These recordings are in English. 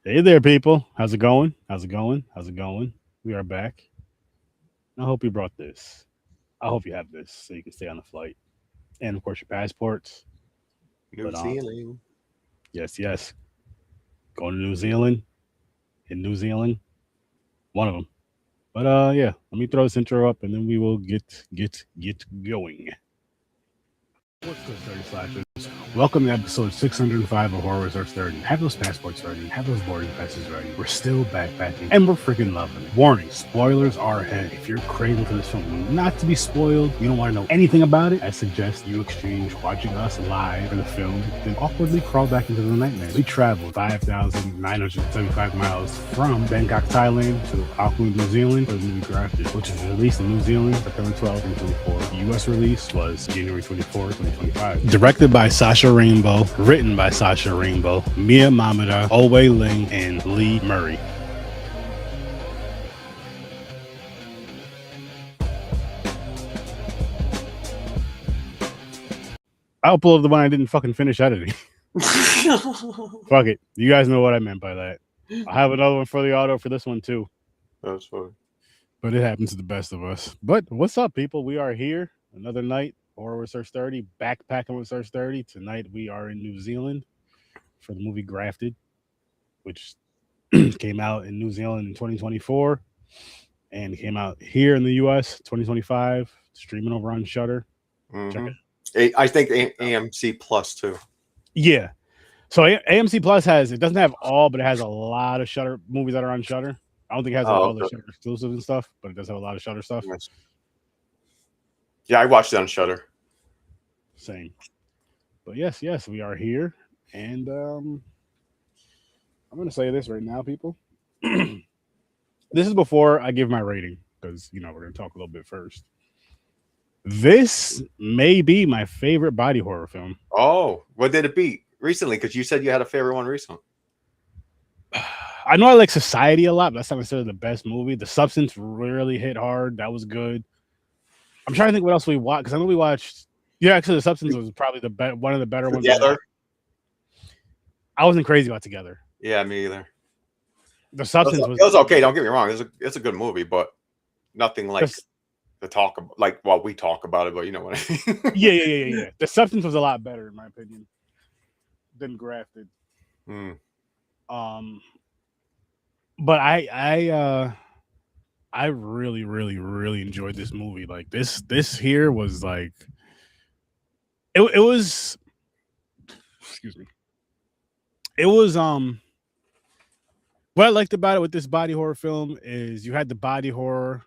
Hey there, people. How's it going? How's it going? How's it going? We are back. I hope you brought this. I hope you have this so you can stay on the flight. And of course your passports. New But Zealand. yes, yes. Going to New Zealand. In New Zealand. One of them. But yeah, let me throw this intro up and then we will get going. What's good, 30 slashers? Welcome to episode 605 of Horror Research 30. Have those passports ready, have those boarding passes ready. We're still backpacking, and we're freaking loving it. Warning, spoilers are ahead. If you're craving for this film not to be spoiled, you don't want to know anything about it, I suggest you exchange watching us live for the film, then awkwardly crawl back into the nightmare. We traveled 5,975 miles from Bangkok, Thailand to Auckland, New Zealand for the movie Grafted, which was released in New Zealand September 12th, 2024. The US release was January 24th, 2025. Directed by Sasha Rainbow, written by Sasha Rainbow, Mia Mamada, Owe Ling, and Lee Murray. I'll upload the one I didn't fucking finish editing. Fuck it. You guys know what I meant by that. I have another one for the auto for this one too. That's funny. But it happens to the best of us. But what's up, people? We are here. Another night. Horror Research 30. Backpacking with Sir 30. Tonight we are in New Zealand for the movie Grafted, which came out in New Zealand in 2024 and came out here in the US 2025, streaming over on Shutter. Check it. I think AMC Plus too. Yeah. So AMC Plus it doesn't have all, but it has a lot of Shutter movies that are on Shutter. I don't think it has all the Shutter exclusives and stuff, but it does have a lot of Shutter stuff. Yes. Yeah, I watched it on Shutter. Same. But yes, we are here. And I'm going to say this right now, people. This is before I give my rating because, we're going to talk a little bit first. This may be my favorite body horror film. Oh, what did it beat recently? Because you said you had a favorite one recently. I know I like Society a lot, but that's not necessarily the best movie. The Substance really hit hard. That was good. I'm trying to think what else we watched because I know we watched. Yeah, actually, The Substance was probably one of the better ones. Together. I wasn't crazy about Together. Yeah, me either. The Substance was okay. Don't get me wrong. It's a good movie, but nothing like the talk about, like we talk about it. But you know what I mean? Yeah. The Substance was a lot better, in my opinion, than Grafted. But I really, really, really enjoyed this movie. Like this here was like it was. Excuse me. It was what I liked about it with this body horror film is you had the body horror,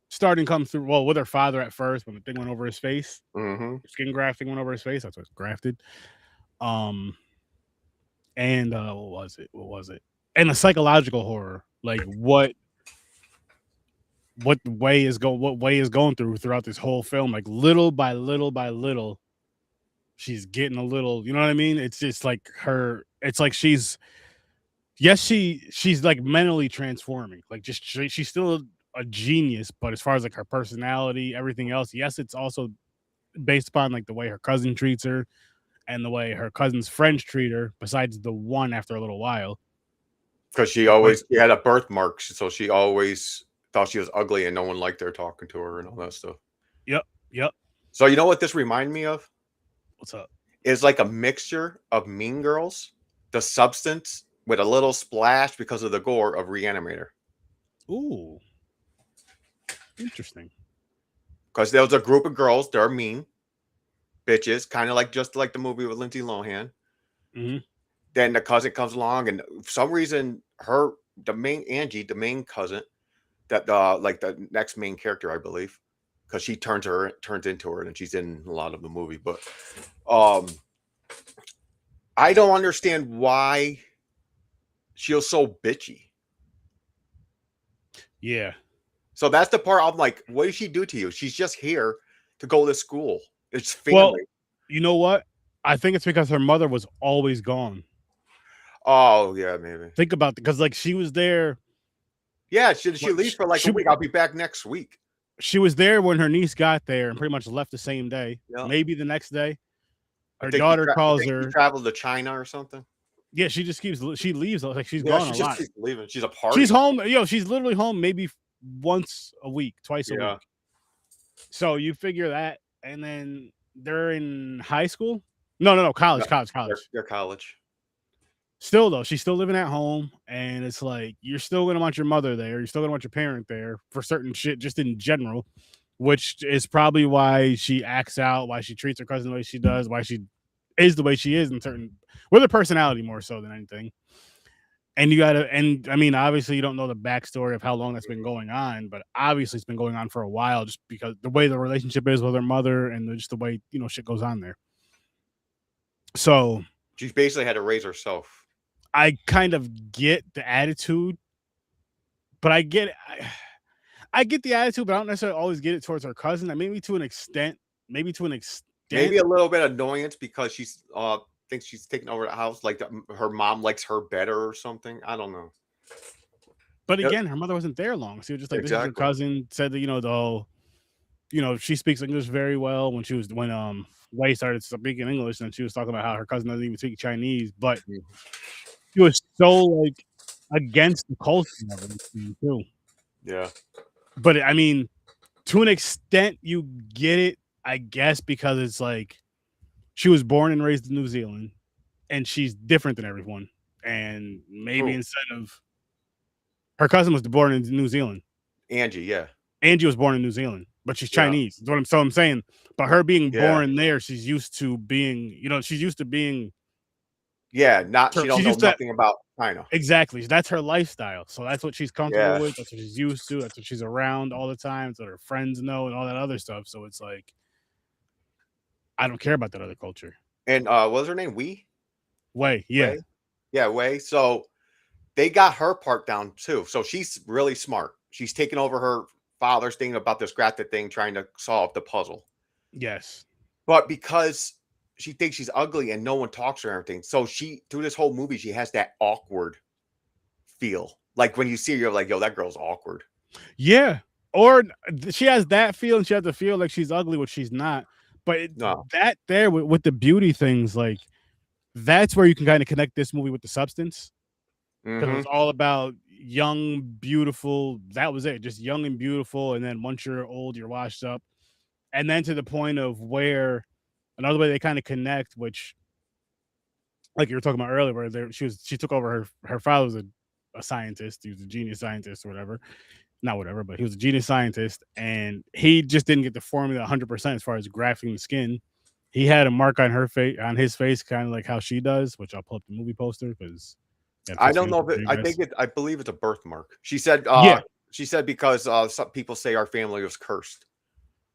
starting come through. Well, with her father at first when the thing went over his face, skin grafting went over his face. That's what's grafted. And what was it? And the psychological horror, like what Way is going through throughout this whole film, like little by little by little, she's getting a little, you know what I mean? It's just like it's like she's like mentally transforming, like just she's still a genius, but as far as like her personality, everything else, yes, it's also based upon like the way her cousin treats her and the way her cousin's friends treat her, besides the one after a little while. Because she had a birthmark, so she always thought she was ugly and no one liked her talking to her and all that stuff. Yep. So you know what this reminded me of? What's up? It's like a mixture of Mean Girls, The Substance, with a little splash because of the gore of Reanimator. Ooh. Interesting. Because there was a group of girls, they're mean bitches, kind of like just like the movie with Lindsay Lohan. Then the cousin comes along, and for some reason, the main cousin, that like the next main character, I believe, because she turns into her, and she's in a lot of the movie. But I don't understand why she was so bitchy. Yeah. So that's the part I'm like, what did she do to you? She's just here to go to school. It's family. Well, you know what? I think it's because her mother was always gone. Oh, yeah, maybe. Think about it, because like she was there. Yeah, she leaves for like a week. I'll be back next week. She was there when her niece got there and pretty much left the same day. Yeah. Maybe the next day. Her daughter calls her. Traveled to China or something. Yeah, she just keeps. She leaves. Like she's Yeah, gone she a just lot. keeps leaving. She's a She's party. home. She's literally home maybe once a week, twice a Yeah. week. So you figure that, and then they're in high school. No, No, college. they're college. Still though, she's still living at home, and it's like you're still gonna want your mother there. You're still gonna want your parent there for certain shit, just in general. Which is probably why she acts out, why she treats her cousin the way she does, why she is the way she is in certain with her personality more so than anything. And you gotta, and I mean, obviously, you don't know the backstory of how long that's been going on, but obviously, it's been going on for a while, just because the way the relationship is with her mother and just the way shit goes on there. So She basically had to raise herself. I kind of get the attitude, but I get the attitude, but I don't necessarily always get it towards her cousin. Maybe to an extent, maybe to an Maybe extent. a little bit annoyance because she's thinks she's taking over the house. Like her mom likes her better or something. I don't know. But Yep, again, her mother wasn't there long. So you're just like, this is your exactly. cousin. Said that the whole, she speaks English very well when Wei started speaking English, and she was talking about how her cousin doesn't even speak Chinese, but Mm. she was so like against the culture and everything too. Yeah. But I mean, to an extent, you get it, I guess, because it's like she was born and raised in New Zealand, and she's different than everyone. And maybe True. instead of her cousin was born in New Zealand, Angie. Yeah. Angie was born in New Zealand, but she's Yeah. Chinese. So I'm saying, but her being Yeah. born there, she's used to being, she's used to being. Yeah. Not. She don't She's know used to nothing about China. exactly. That's her lifestyle. So that's what she's comfortable Yeah. with. That's what she's used to. That's what she's around all the time. That's what her friends know and all that other stuff. So it's like I don't care about that other culture. And what was her name? Way, yeah, Way. Yeah. Way. So they got her part down too. So she's really smart. She's taking over her father's thing about this grafted thing, trying to solve the puzzle. yes, But because she thinks she's ugly and no one talks to her and everything, so she through this whole movie she has that awkward feel. Like when you see her, you're like, yo, that girl's awkward. yeah. Or she has that feel, and she has to feel like she's ugly, which she's not. But No. that there with the beauty things, like that's where you can kind of connect this movie with the substance because it Mm-hmm. was all about young, beautiful. That was it, just young and beautiful. And then once you're old, you're washed up. And then to the point of where another way they kind of connect, which like you were talking about earlier, where she took over her father was a scientist, he was a genius scientist or whatever, not whatever, but he was a genius scientist, and he just didn't get the formula 100% as far as grafting the skin. He had a mark on her face, on his face, kind of like how she does, which I'll pull up the movie poster because got I post don't know together if for it, you I guys. think I believe it's a birthmark. Yeah, She said because some people say our family was cursed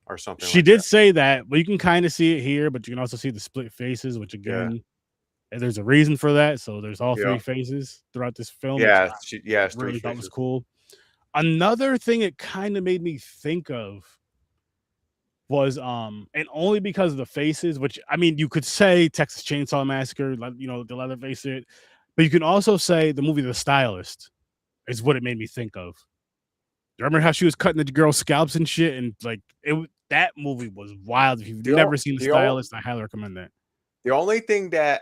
or something she like did that. say that, but you can kind of see it here, but you can also see the split faces, which Yeah. again, and there's a reason for that. So there's all Yeah. three faces throughout this film, which Yeah. I It's three really thought was faces. cool. Another thing it kind of made me think of was and only because of the faces, which I mean you could say Texas Chainsaw Massacre, like the Leatherface it, but you can also say the movie The Stylist is what it made me think of. Remember how she was cutting the girl's scalps and shit, and like that movie was wild. If you've The, o- never seen The the, o- Stylist, I highly recommend that. the only thing that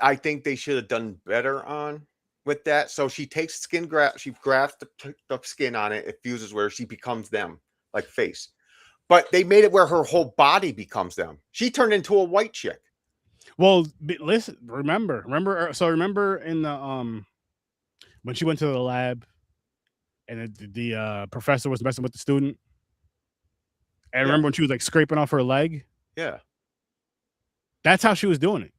I think they should have done better on with that. So she takes skin graft, she grafts the skin on it, it fuses where she becomes them, like face. But they made it where her whole body becomes them. She turned into a white chick. Well, listen, so remember in the when she went to the lab and the professor was messing with the student, and Yeah. remember when she was like scraping off her leg? Yeah. That's how she was doing it.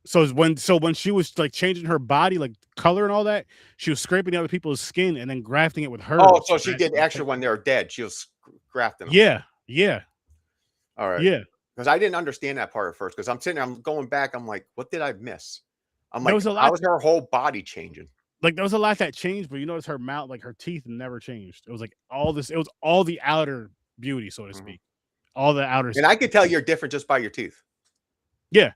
So when she was like changing her body, like color and all that, she was scraping the other people's skin and then grafting it with Oh, hers. so she did extra when they were dead. She was grafting them. Yeah, yeah, All right. yeah. Because I didn't understand that part at first. Because I'm sitting there, I'm going back. I'm like, what did I miss? I'm There like, was a how lot is her whole body changing? there was a lot that changed, but you notice her mouth, like her teeth never changed. It was like all this, it was all the outer beauty, so to Mhm. speak. All the outer And I could tell you're different just by your teeth. yeah.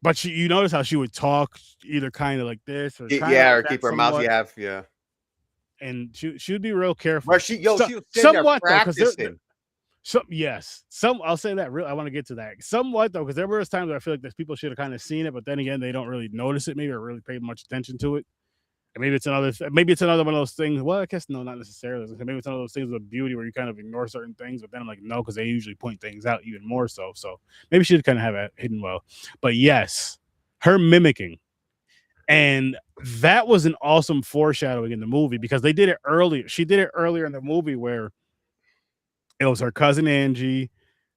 But you notice how she would talk either kind of like this or kind of Yeah, like or that keep her mouth. somewhat. Yeah. And she would be real careful. Where she was sitting there Somewhat though, because practicing. Yes, I'll say that. Real, I want to get to that somewhat though, because there were times where I feel like people should have kind of seen it, but then again, they don't really notice it, maybe, or really pay much attention to it. And maybe it's another one of those things. Well, I guess no, not necessarily. Maybe it's one of those things with beauty where you kind of ignore certain things, but then I'm like, no, because they usually point things out even more so. So maybe she should kind of have it hidden well. But yes, her mimicking, and that was an awesome foreshadowing in the movie because they did it earlier. She did it earlier in the movie where it was her cousin Angie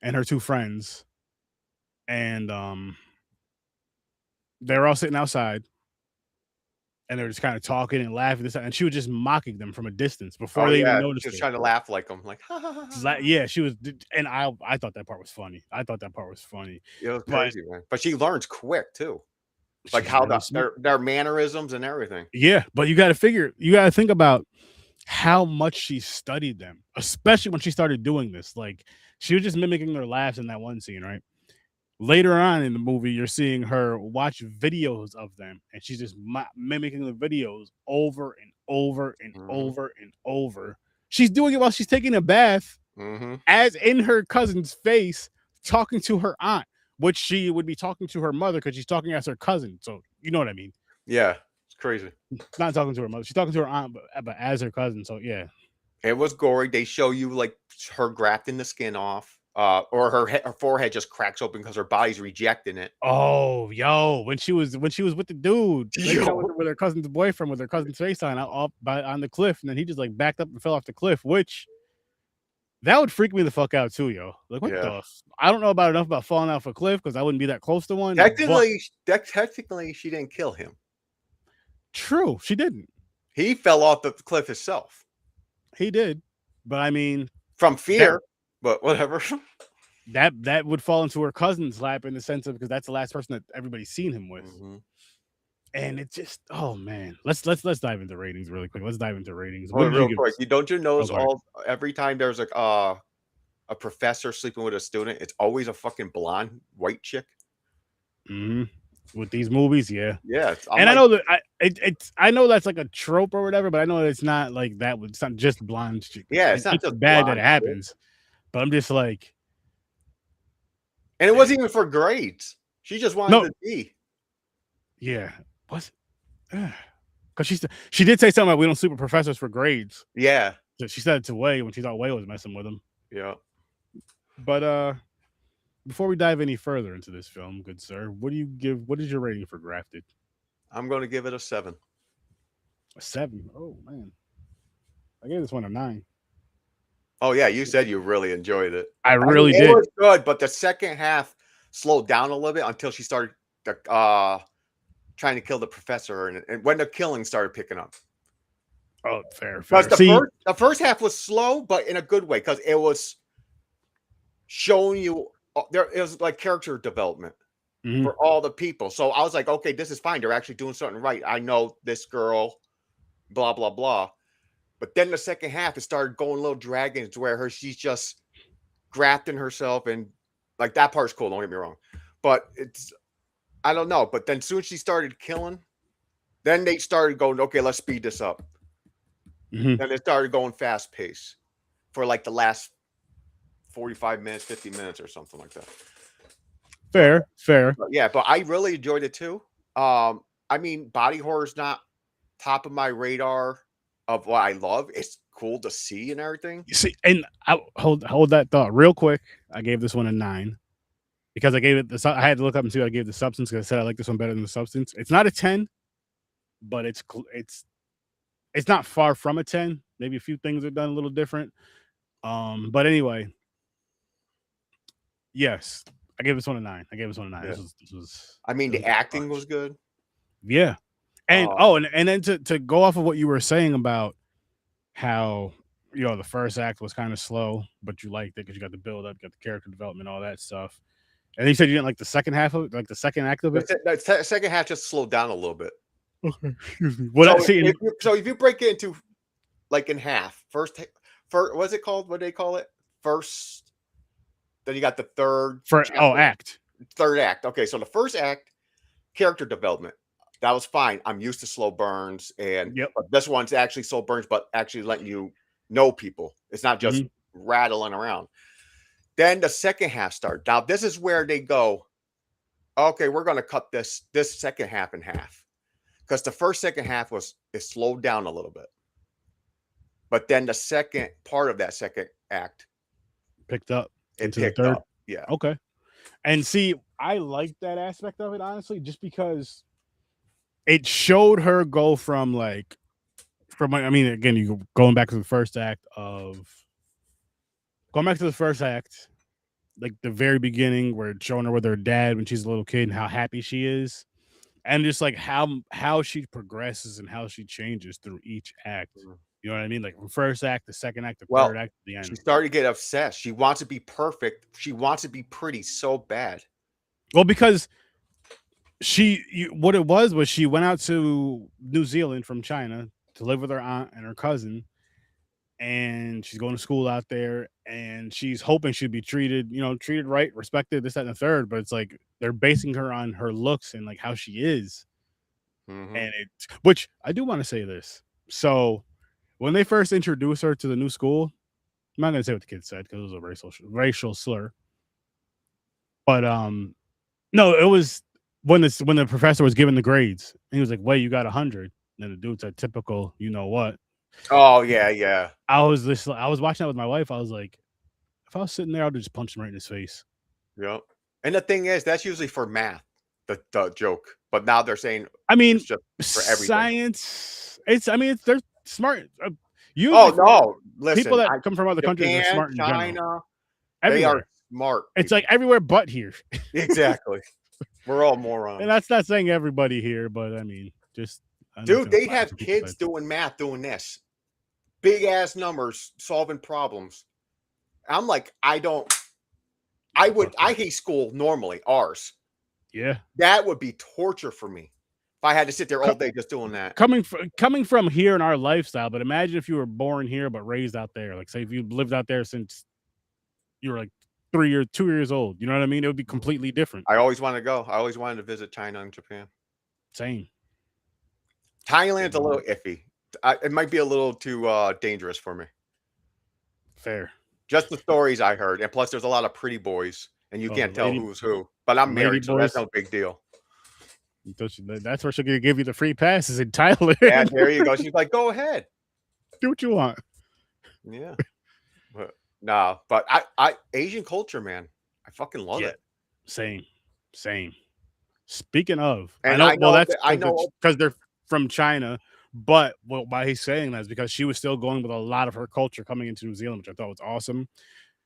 and her two friends, and they were all sitting outside, and they were just kind of talking and laughing, and she was just mocking them from a distance before Oh they even yeah, noticed just her. trying to laugh like them, like ha ha ha ha. Yeah, she was, and I thought that part was funny. It was But crazy, man. But she learns quick too, like she's how really smart. their mannerisms and everything. Yeah, but you got to think about how much she studied them, especially when she started doing this. Like she was just mimicking their laughs in that one scene, right? Later on in the movie, you're seeing her watch videos of them, and she's just mimicking the videos over and over and Mm-hmm. over and over. She's doing it while she's taking a bath, Mm-hmm. as in her cousin's face, talking to her aunt, which she would be talking to her mother because she's talking as her cousin. So you know what I mean. Yeah, it's crazy. Not talking to her mother. She's talking to her aunt, but as her cousin. So yeah. It was gory. They show you like her grafting the skin off, or her forehead just cracks open because her body's rejecting it. Oh, yo, when she was with the dude, like, Yo. with her cousin's boyfriend, with her cousin's face on the cliff, and then he just like backed up and fell off the cliff, which that would freak me the fuck out too, yo. Like, what Yeah. the? I don't know enough about falling off a cliff because I wouldn't be that close to one. But Technically, she didn't kill him. true, she didn't. He fell off the cliff himself. He did, but I mean, From fear, but whatever. that would fall into her cousin's lap in the sense of because that's the last person that everybody's seen him with. Mm-hmm. And it just, oh man, let's dive into ratings really quick. Let's dive into ratings. Oh, What did real you quick, don't you notice Oh, every time there's a professor sleeping with a student, it's always a fucking blonde white chick. Mm-hmm. With these movies, yeah. Yeah, And I know that I know that's like a trope or whatever, but I know it's not like that. It's not just blonde. Yeah, it's not It's just bad that blonde it shit. happens, but I'm just like, and it wasn't even for grades. She just wanted to be. Yeah, what? Because she did say something about we don't sleep with professors for grades. Yeah, So she said it to Way when she thought Way was messing with him. yeah. But before we dive any further into this film, good sir, what is your rating for Grafted? I'm going to give it a 7. A 7. Oh man, I gave this one a 9. Oh yeah, you said you really enjoyed it. I really did. It was good, but the second half slowed down a little bit until she started trying to kill the professor, and when the killing started picking up. Oh, fair. Because the first half was slow, but in a good way, because it was showing you it was like character development for all the people. So I was like, okay, this is fine. They're actually doing something right. I know this girl, blah blah blah. But then the second half, it started going a little dragging to where she's just grafting herself, and like that part's cool. Don't get me wrong, but I don't know. But then soon she started killing. Then they started going, okay, let's speed this up. Then it started going fast pace for like the last 45 minutes, 50 minutes or something like that. Fair. But I really enjoyed it too. I mean, body horror is not top of my radar of what I love. It's cool to see and everything. You see, and I hold that thought real quick. I gave this one a 9 because I gave it I had to look up and see what I gave the substance because I said I like this one better than the substance. It's not a 10, but it's not far from a 10. Maybe a few things are done a little different. But anyway, yes, I gave this one a 9. Yeah. This was I mean, the acting was good. Yeah. And and then to go off of what you were saying about how the first act was kind of slow, but you liked it because you got the build up, got the character development, all that stuff. And you said you didn't like the second half of it, like the second act of it. The second half just slowed down a little bit. Okay, excuse me. Well, so if you break it into like in half, first, what's it called? What do they call it? First. Then you got the third. Act. Third act. Okay, so the first act, character development. That was fine. I'm used to slow burns, but this one's actually slow burns, but actually letting you know people. It's not just rattling around. Then the second half started. Now this is where they go, okay, we're going to cut this second half in half, because the second half it slowed down a little bit, but then the second part of that second act picked up it into the picked third. up. Yeah. Okay. And see, I like that aspect of it, honestly, just because it showed her go from like, I mean, again, you going back to the first act, like the very beginning, where it's showing her with her dad when she's a little kid and how happy she is, and just like how she progresses and how she changes through each act. Mhm. You know what I mean? Like from first act, the second act, the third Well, act, the she end. started to get obsessed. She wants to be perfect. She wants to be pretty so bad. Well, because what it was she went out to New Zealand from China to live with her aunt and her cousin, and she's going to school out there, and she's hoping she'd be treated right, respected, this, that, and the third. But it's like they're basing her on her looks and like how she is. Mm-hmm. And which I do want to say this. So when they first introduced her to the new school, I'm not gonna say what the kid said because it was a racial slur. But no, it was when the professor was giving the grades, and he was like, "Wait, you got 100." And the dude said, "Typical, you know what?" Oh yeah, yeah. I was watching that with my wife. I was like, if I was sitting there, I'd just punch him right in his face. Yep. And the thing is, that's usually for math, the joke. But now they're saying I mean, it's just for everything. science. They're smart. Oh Usually, no! Listen, people that come from other countries are Japan, smart in general. China, Everywhere. they are smart. It's like everywhere but here. Exactly. We're all morons. And that's not saying everybody here, but I mean, just dude, they have kids doing math, doing this big ass numbers, solving problems. I'm like, I hate school normally. Ours, yeah, that would be torture for me if I had to sit there all day just doing that. Coming from here in our lifestyle, but imagine if you were born here but raised out there. Like, say if you lived out there since you were like 2 years old. You know what I mean? It would be completely different. I always wanted to go. I always wanted to visit China and Japan. Same. Thailand's a little iffy. It might be a little too dangerous for me. Fair. Just the stories I heard, and plus there's a lot of pretty boys, and you can't tell who's who. But I'm married, so that's no big deal. That's where she's gonna give you the free passes in Thailand. Yeah, there you go. She's like, go ahead, do what you want. Yeah, but I Asian culture, man, I fucking love it. Same. Speaking of, and I know because they're from China. But why he's saying that is because she was still going with a lot of her culture coming into New Zealand, which I thought was awesome.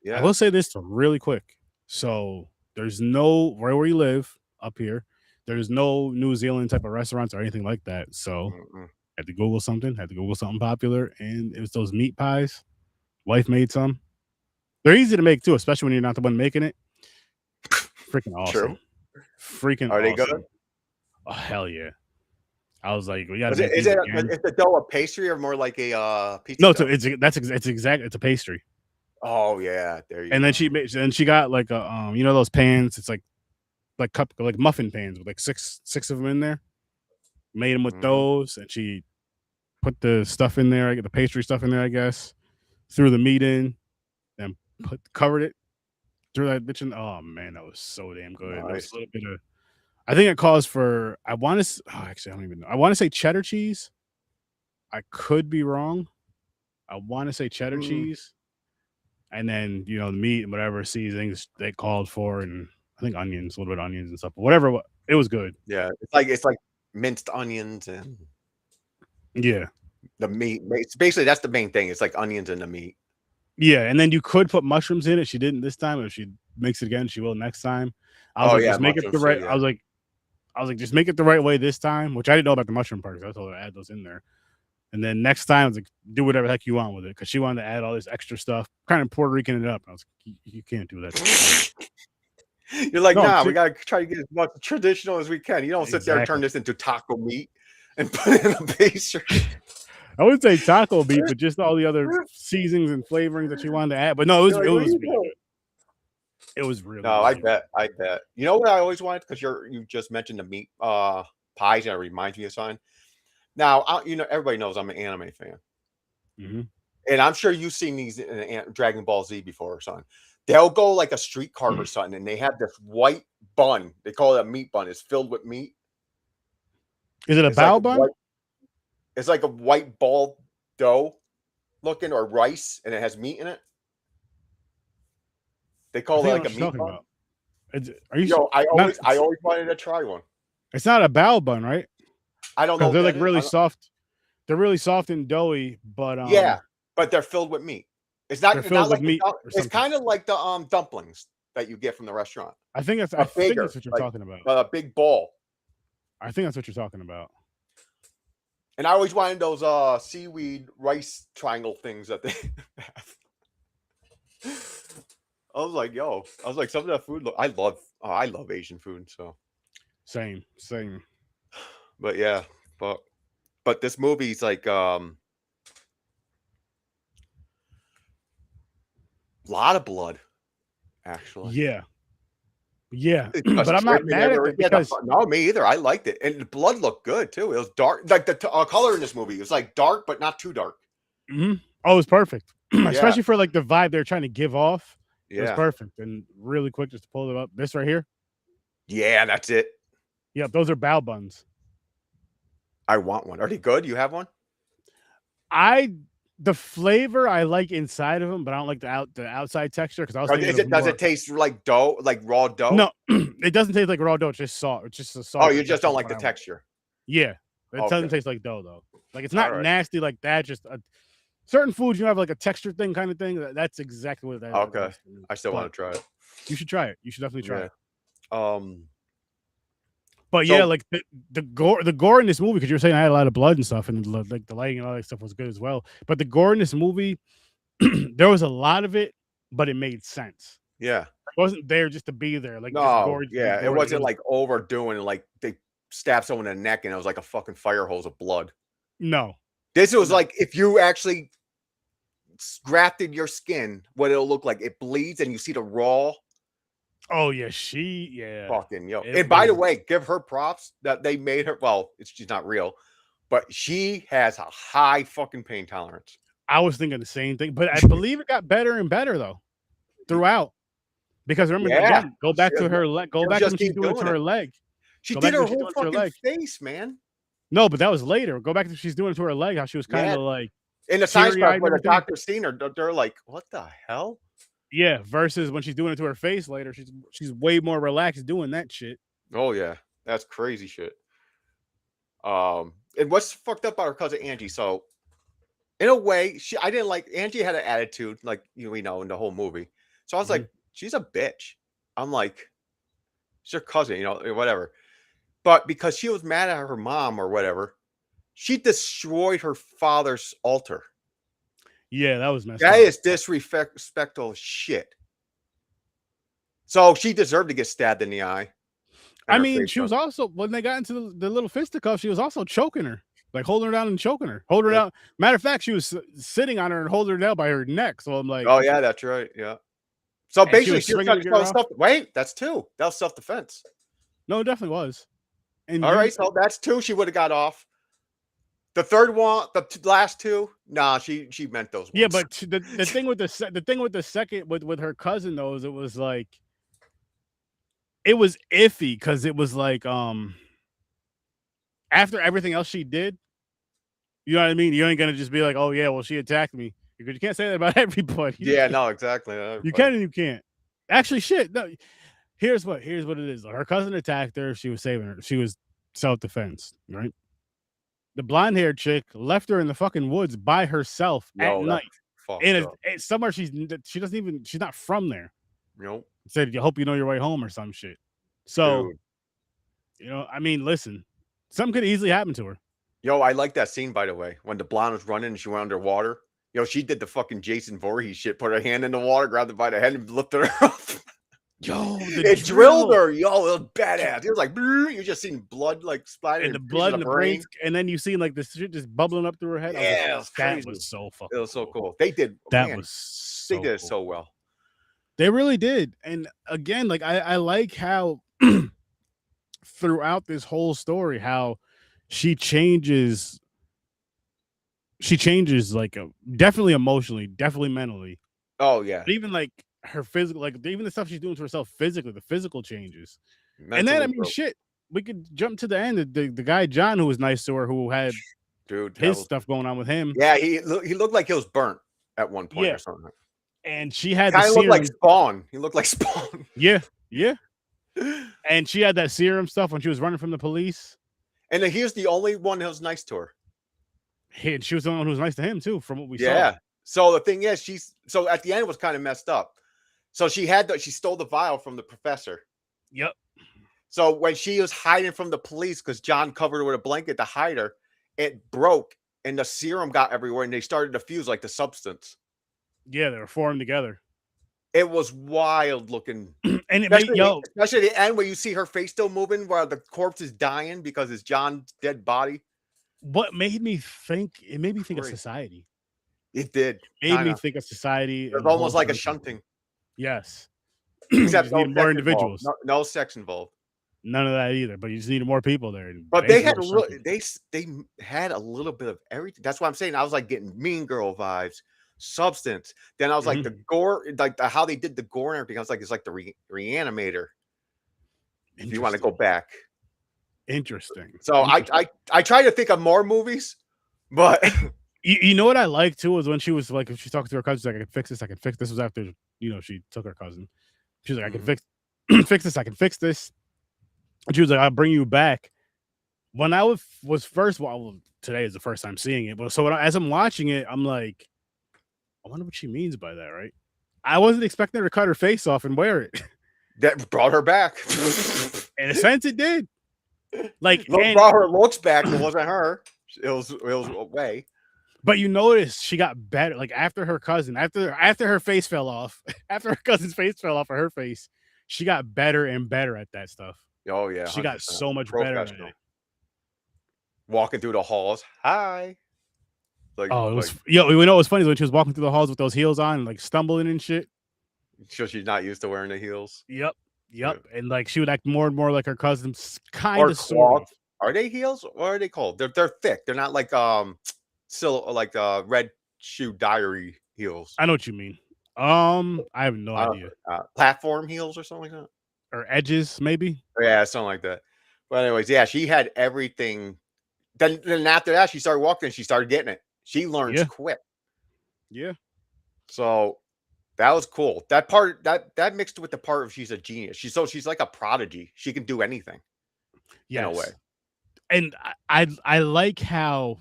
Yeah, I will say this really quick. So there's no where we live up here. There's no New Zealand type of restaurants or anything like that. So I had to Google something. Popular, and it was those meat pies. Wife made some. They're easy to make too, especially when you're not the one making it. Freaking awesome! True. Freaking are awesome. they good? Oh hell yeah! I was like, we got is the dough a pastry or more like a pizza? No, it's a pastry. Oh yeah, there you go. And then she got like a those pans. It's like muffin pans with like six of them in there. Made them with those, and she put the stuff in there. I get the pastry stuff in there, I guess. Threw the meat in, and covered it. Threw that bitch in. Oh man, that was so damn good. Nice. There was a little bit of. I think it calls for. I want to. Oh, actually, I don't even know. I want to say cheddar cheese. I could be wrong. I want to say cheddar cheese, and then the meat and whatever seasonings they called for, and I think onions, a little bit of onions and stuff. But whatever, it was good. Yeah, it's like minced onions and the meat. Basically, that's the main thing. It's like onions and the meat. Yeah, and then you could put mushrooms in it. She didn't this time. If she makes it again, she will next time. I was just make it the right. I was like, just make it the right way this time, which I didn't know about the mushroom part. I told her to add those in there. And then next time, I was like, do whatever the heck you want with it, because she wanted to add all this extra stuff, kind of Puerto Rican it up. And I was like, you can't do that. You're like, nah, we gotta try to get as much traditional as we can. You don't sit there and turn this into taco meat and put it in a pastry. I wouldn't say taco meat, but just all the other seasonings and flavorings that she wanted to add. But no, it was really good. It was really. No, I bet. You know what I always wanted, because you just mentioned the meat pies, and it reminds me of something. Now, everybody knows I'm an anime fan, and I'm sure you've seen these in Dragon Ball Z before or something. they'll go like a street cart or something, and they have this white bun. They call it a meat bun. It's filled with meat. Is it a It's like bao bun? it's like a white ball dough looking or rice, and it has meat in it. They I call think it I know like a what you're meat talking bun. about. Are you Yo, I not? always wanted to try one. It's not a bao bun, right? I don't know Because what they're that like is. really soft. They're really soft and doughy, but Yeah, but they're filled with meat. It's they're not filled with like meat or it's something. kind of like the dumplings that you get from the restaurant. I think that's But bigger, what you're like talking about. a big ball. I think that's what you're talking about. And I always wanted those seaweed rice triangle things that they have. I was like, some of that food. I love Asian food. So, Same. but yeah, but this movie's like a lot of blood, actually. Yeah. But Just I'm not dripping mad at everywhere. it Yeah, because no, me either. I liked it, and the blood looked good too. It was dark, like the color in this movie. It was like dark, but not too dark. oh, it was perfect, Yeah, especially for like the vibe they're trying to give off. It was yeah, perfect. And really quick, just to pull it up, this right here. yeah. That's it. Yep, those are bao buns. I want one. Are they good? You have one? The flavor I like inside of them, but I don't like the outside texture because I was thinking Does it taste like dough, like raw dough? No, it doesn't taste like raw dough. It's just soft. It's just a soft. Oh, you just don't like the texture. Yeah, it Okay. doesn't taste like dough though. Like it's not All right. nasty like that. Just certain foods you have like a texture thing kind of thing. That's exactly what that is. Okay. I still want to try it. You should try it. You should definitely try it. But So- yeah, like the gore in this movie, because you were saying I had a lot of blood and stuff, and like the lighting and all that stuff was good as well. But the gore in this movie, there was a lot of it, but it made sense. Yeah. It wasn't there just to be there. Like No, gore, yeah, gore, it wasn't like overdoing, like they stabbed someone in the neck and it was like a fucking fire hose of blood. No, This was like if you actually grafted your skin, what it'll look like. It bleeds and you see the raw. Oh yeah, Fucking yo. And by the way, give her props that they made her. Well, she's not real, but she has a high fucking pain tolerance. I was thinking the same thing, but I believe it got better and better though throughout. Because remember, again, go back to her leg. Go back to when she's doing it to her leg. She did her whole fucking face, man. No, but that was later. Go back to she's doing it to her leg. How she was kind of like in the science part where the doctor's seen her. They're like, "What the hell?" Yeah, versus when she's doing it to her face later, she's way more relaxed doing that shit. Oh yeah, that's crazy shit. And what's fucked up about her cousin Angie? So, in a way, I didn't like Angie had an attitude, like we know in the whole movie. So I was like, she's a bitch. I'm like, she's your cousin, whatever. But because she was mad at her mom or whatever, she destroyed her father's altar. Yeah, that was messed up. That is disrespectful shit. So she deserved to get stabbed in the eye. I mean, she was also, when they got into the little fisticuffs, she was also choking her, like holding her down and choking her, holding her down. Matter of fact, she was sitting on her and holding her down by her neck. So I'm like, oh yeah, that's right. Yeah. So basically, she was wait, that's two. That was self-defense. No, it definitely was. And all right, so that's two. She would have got off. The third one, the last two, nah, she meant those ones. Yeah, but the thing with the second with her cousin though is it was like it was iffy because it was like after everything else she did, you know what I mean? You ain't gonna just be like, oh yeah, well she attacked me. Because you can't say that about everybody. Yeah, no, exactly. You can and you can't. Actually, shit. No, here's what it is. Her cousin attacked her. She was saving her. She was self-defense, right? The blonde-haired chick left her in the fucking woods by herself at night. And it's somewhere she's not from there. Nope. Said, "I hope you know your way home" or some shit. So, I mean, listen, something could easily happen to her. Yo, I like that scene, by the way, when the blonde was running and she went underwater. Yo, she did the fucking Jason Voorhees shit, put her hand in the water, grabbed her by the head, and lifted her up. Yo, it drilled her. Yo, it was badass. It was like, you just seen blood like splattering. And the blood in the brain. And then you see like this shit just bubbling up through her head. Yeah, that was so fucking. It was so cool. They did that. They did it so well. They really did. And again, like I like how throughout this whole story, how she changes like definitely emotionally, definitely mentally. Oh yeah. But even like her physical, like even the stuff she's doing to herself physically, the physical changes. And then I Mentally mean, broke. shit, we could jump to the end. The guy John who was nice to her, who had Dude, that his was stuff going on with him. yeah, he looked like he was burnt at one point Yeah, or something. and she had the Kinda looked like serum. Spawn. He looked like Spawn. Yeah, yeah, and she had that serum stuff when she was running from the police. And then he was the only one that was nice to her. And she was the one who was nice to him too, from what we saw. Yeah. So the thing is, so at the end it was kind of messed up. So she stole the vial from the professor. Yep. So when she was hiding from the police because John covered her with a blanket to hide her, it broke and the serum got everywhere and they started to fuse like the substance. Yeah, they were formed together. It was wild looking. And it made Especially at the end where you see her face still moving while the corpse is dying because it's John's dead body. what made me think it made me think of Crazy. society. It did. Made me think of society. It's almost like a shunting. Yes. Except you just need more individuals. No sex involved. None of that either. But you just needed more people there. But they had they had a little bit of everything. That's what I'm saying. I was like getting Mean Girl vibes, Substance. Then I was like the gore, like how they did the gore and everything. I was like, it's like the Reanimator. If you want to go back. Interesting. So I try to think of more movies, but you know what I like too was when she was like, if she's talking to her cousin, she's like, I can fix this. I can fix this. Was after she took her cousin. She's like, I can fix fix this. I can fix this. And she was like, I'll bring you back. When I was first, well, today is the first time seeing it, but so as I'm watching it, I'm like, I wonder what she means by that, right? I wasn't expecting her to cut her face off and wear it. That brought her back. In a sense, it did. Like, brought her looks back. It wasn't her. It was away. But you notice she got better. Like after her cousin, after her face fell off, after her cousin's face fell off of her face, she got better and better at that stuff. Oh yeah, she got so much better at it. Walking through the halls. Hi. Like, it was we know it was funny when she was walking through the halls with those heels on, like stumbling and shit. So she's not used to wearing the heels. Yep. And like she would act more and more like her cousins, kind of sort of. Are they heels? What are they called? They're thick. They're not like Red Shoe Diary heels. I know what you mean. I have no idea. Platform heels or something like that, or edges maybe. Yeah, something like that. But anyways, yeah, she had everything. Then after that, she started walking. She started getting it. She learns quick. Yeah. So that was cool. That part that mixed with the part of she's a genius. She's like a prodigy. She can do anything. Yes. In a way. And I like how.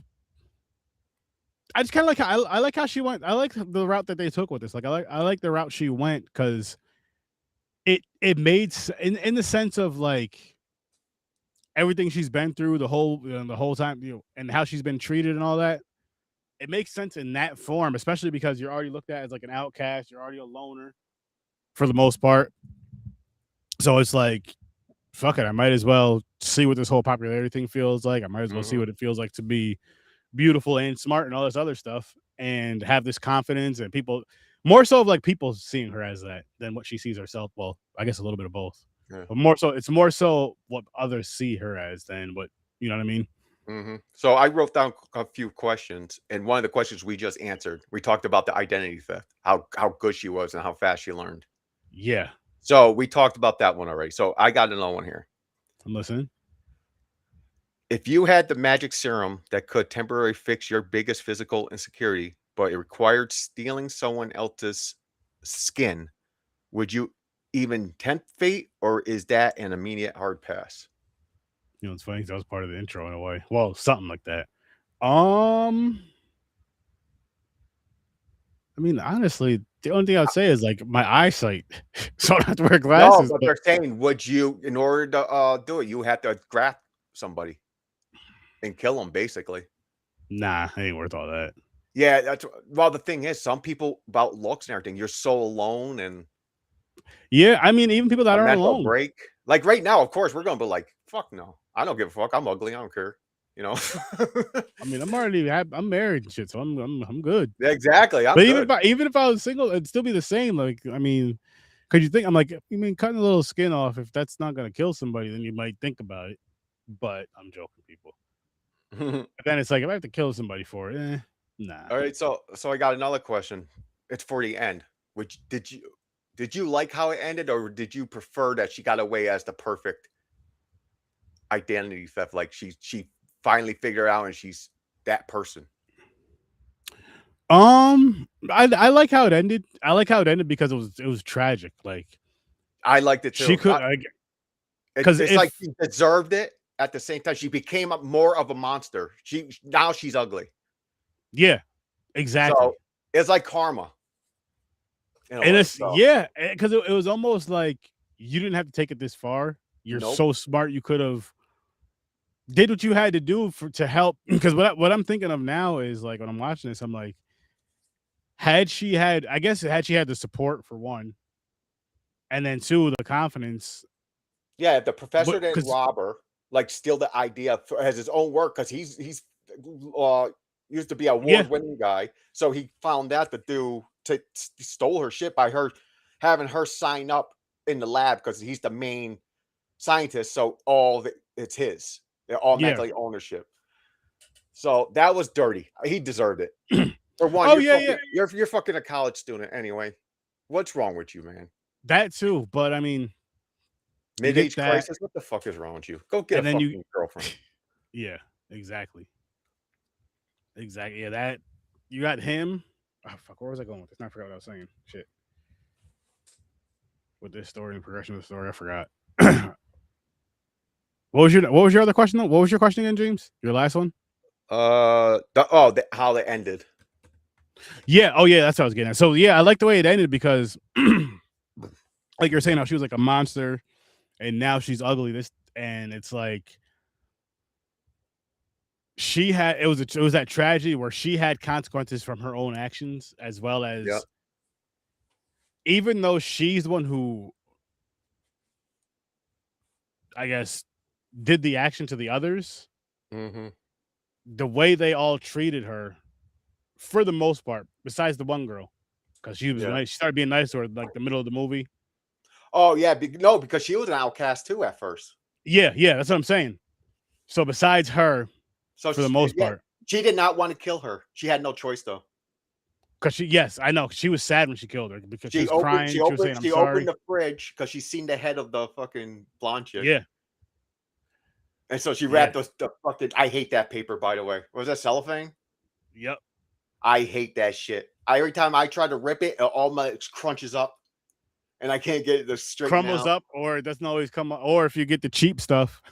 I just kind of like how I like how she went. I like the route that they took with this. Like I like the route she went because it made in the sense of like everything she's been through the whole time, and how she's been treated and all that. It makes sense in that form, especially because you're already looked at as like an outcast. You're already a loner for the most part. So it's like, fuck it. I might as well see what this whole popularity thing feels like. I might as well see what it feels like to be beautiful and smart and all this other stuff and have this confidence, and people more so of like people seeing her as that than what she sees herself. Well, I guess a little bit of both, but it's more so what others see her as than what, you know what I mean? So I wrote down a few questions, and one of the questions we just answered, we talked about the identity theft, how good she was and how fast she learned. Yeah. So we talked about that one already. So I got another one here. I'm listening. If you had the magic serum that could temporarily fix your biggest physical insecurity, but it required stealing someone else's skin, would you even tempt fate, or is that an immediate hard pass? You know, it's funny. That was part of the intro in a way. Well, something like that. I mean, honestly, the only thing I'd say is like my eyesight, so I don't have to wear glasses. No, but they're saying, would you, in order to do it, you have to graft somebody and kill them, basically. Nah, ain't worth all that. Yeah, the thing is, some people about looks and everything, you're so alone, and yeah, I mean, even people that aren't alone. Break. Like right now, of course, we're gonna be like, fuck no, I don't give a fuck. I'm ugly. I don't care. You know. I mean, I'm married and shit, so I'm good. Exactly. But even if I was single, it'd still be the same. Like, I mean, because you think I'm like, you mean cutting a little skin off, if that's not gonna kill somebody, then you might think about it. But I'm joking, people. Then it's like, if I have to kill somebody for it, nah. All right, so I got another question. It's for the end. Did you like how it ended, or did you prefer that she got away as the perfect identity theft? Like she finally figured out and she's that person. I like how it ended. I like how it ended because it was tragic. Like I liked it she too. could, because It's like if she deserved it. At the same time, she became more of a monster. Now she's ugly. yeah, exactly. So it's like karma in a And way. it's So yeah, because it was almost like you didn't have to take it this far. You're nope. so smart. You could have did what you had to do to help. Because what I'm thinking of now is like when I'm watching this, I'm like, had she had, I guess, had she had the support for one, and then two, the confidence. Yeah, the professor didn't Because rob her, like steal the idea as his own work because uh used to be a yeah, award-winning guy. So he found that stole her shit by her having her sign up in the lab because he's the main scientist. So it's his. They're yeah. automatically ownership. So that was dirty. He deserved it. For one, Oh yeah, yeah. you're fucking a college student anyway. What's wrong with you, man? That too. But I mean, you get Mid-age that, crisis? What the fuck is wrong with you? Go get a and then you, fucking girlfriend. yeah, exactly, exactly. Yeah, that you got him. Oh, fuck, where was I going with this? I forgot what I was saying. Shit. With this story and progression of the story, I forgot. What was your other question though? What was your question again, James? Your last one? How they ended. Yeah. Oh yeah, that's what I was getting at. So yeah, I like the way it ended because like you're saying how she was like a monster and now she's ugly. And it's like she had it was that tragedy where she had consequences from her own actions as well Yep. as even though she's the one who I guess did the action to the others, Mm-hmm. the way they all treated her for the most part, besides the one girl, because she was Yeah. nice. She started being nice to her like the middle of the movie. Oh yeah, no, because she was an outcast too at first. Yeah, yeah, that's what I'm saying. So besides her, So for the most part, she did not want to kill her. She had no choice though. because yes, I know she was sad when she killed her because she was crying. She was saying, "I'm she opened sorry." the fridge because she seen the head of the fucking blonde chick. Yeah, And so she yeah, wrapped the fucking. I hate that paper, by the way. Was that cellophane? yep. I hate that shit. Every time I try to rip it all my crunches up, and I can't get it to straighten Crumbles out. up, or it doesn't always come. Or if you get the cheap stuff,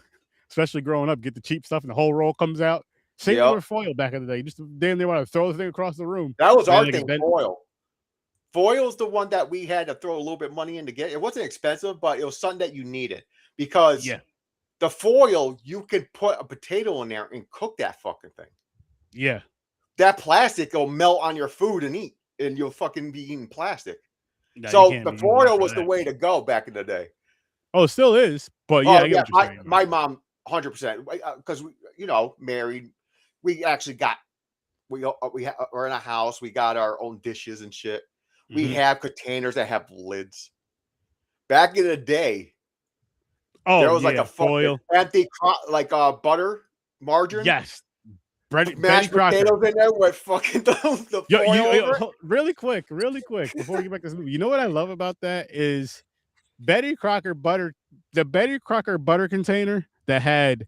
especially growing up, get the cheap stuff and the whole roll comes out. Same thing Yep. with foil back in the day. You just damn near want to throw the thing across the room. That was our Like thing, foil. Foil's the one that we had to throw a little bit of money in to get. It wasn't expensive, but it was something that you needed because yeah, the foil, you could put a potato in there and cook that fucking thing. yeah. That plastic will melt on your food and eat, and you'll fucking be eating plastic. No, So the foil was the way to go back in the day. Oh, it still is. But yeah, Oh I get yeah, what you're saying. my mom, 100%, because we, married. We actually got we're in a house. We got our own dishes and shit. We have containers that have lids. Back in the day, there was like a fucking foil. empty butter, margarine, Yes, Betty mashed Crocker. potatoes in there with fucking the foil over it. Really quick, before we get back to this movie, you know what I love about that is Betty Crocker butter, the Betty Crocker butter container that had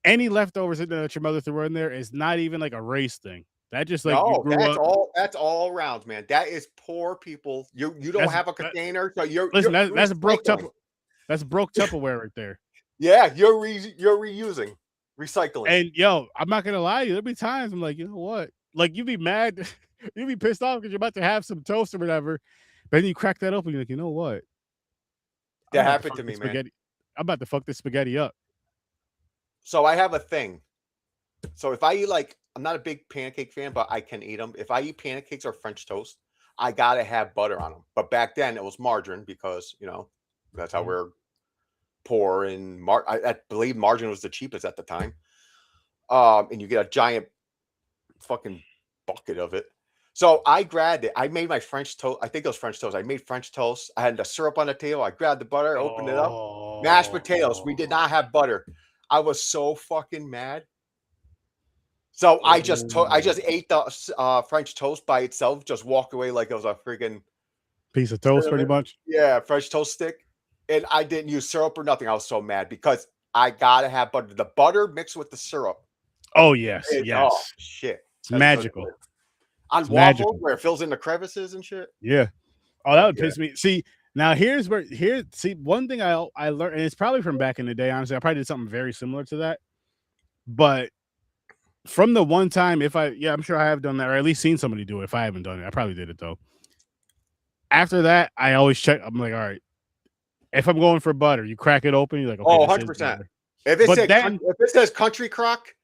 any leftovers in there that your mother threw in there is not even like a race thing. That just like you No, grew up. that's all around, man. That is poor people. You don't have a container, so you're That's broke recycling. That's broke Tupperware right there. Yeah, you're reusing, recycling. And yo, I'm not gonna lie to you. There'll be times I'm like, you know what? Like you'd be mad, you'd be pissed off because you're about to have some toast or whatever. But then you crack that open, you're like, you know what? That happened to me, man. I'm about to fuck this spaghetti up. So I have a thing. So if I eat I'm not a big pancake fan, but I can eat them. If I eat pancakes or French toast, I gotta have butter on them. But back then it was margarine because that's how we're poor. And I believe margarine was the cheapest at the time. And you get a giant fucking bucket of it. So I grabbed it. I made my French toast. I think it was French toast. I made French toast. I had the syrup on the table. I grabbed the butter, opened it up. Mashed potatoes. We did not have butter. I was so fucking mad. So I just ate the French toast by itself. Just walked away like it was a freaking piece of toast, pretty much. Yeah, fresh toast stick. And I didn't use syrup or nothing. I was so mad because I gotta have butter. The butter mixed with the syrup. Oh yes, Oh yes. shit. It's That's good. magical. On It's waffles magical. where it fills in the crevices and shit. Yeah. Oh, that Oh would yeah. piss me. See, now see one thing I learned, and it's probably from back in the day. Honestly, I probably did something very similar to that. But from the one time, I'm sure I have done that, or at least seen somebody do it. If I haven't done it, I probably did it though. After that, I always check. I'm like, all right, if I'm going for butter, you crack it open. You're like, okay, Oh, this is 100%. butter. If Then, it says country crock,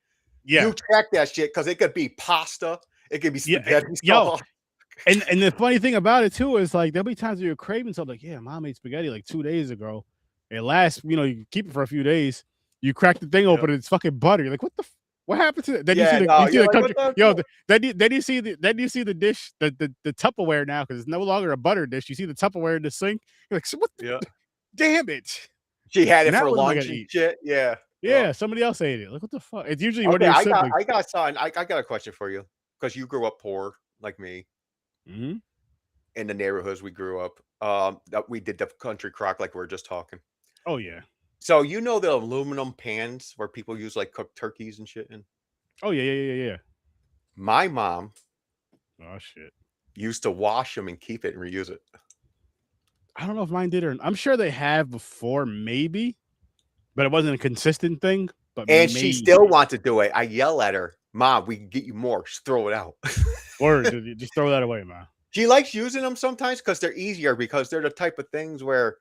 yeah, you check that shit because it could be pasta, it could be yeah, spaghetti yo, sauce. and the funny thing about it too is like there'll be times where you're craving something. Like, yeah, mom made spaghetti like 2 days ago. It lasts, you keep it for a few days. You crack the thing open, and it's fucking butter. You're like, what the? What happened to it? Then Yeah, no, you see you're the like, country. what the Yo, fuck? then you see the dish, the Tupperware now because it's no longer a butter dish. You see the Tupperware in the sink. You're like, so what? Yeah. Damn it! She had it Now for what am I lunch gonna and eat? shit. Yeah. Yeah, somebody else ate it. Like, what the fuck? It's usually one of Okay, your siblings. I got something. I got a question for you because you grew up poor like me Mm-hmm. in the neighborhoods we grew up. That we did the country crock like we were just talking. Oh yeah. So you know the aluminum pans where people use like cooked turkeys and shit in? Oh yeah. My mom Oh shit. used to wash them and keep it and reuse it. I don't know if mine did or I'm sure they have before, maybe, but it wasn't a consistent thing. But And she still maybe. wants to do it. I yell at her, Mom, we can get you more. Just throw it out. Or just throw that away, man. She likes using them sometimes because they're easier because they're the type of things where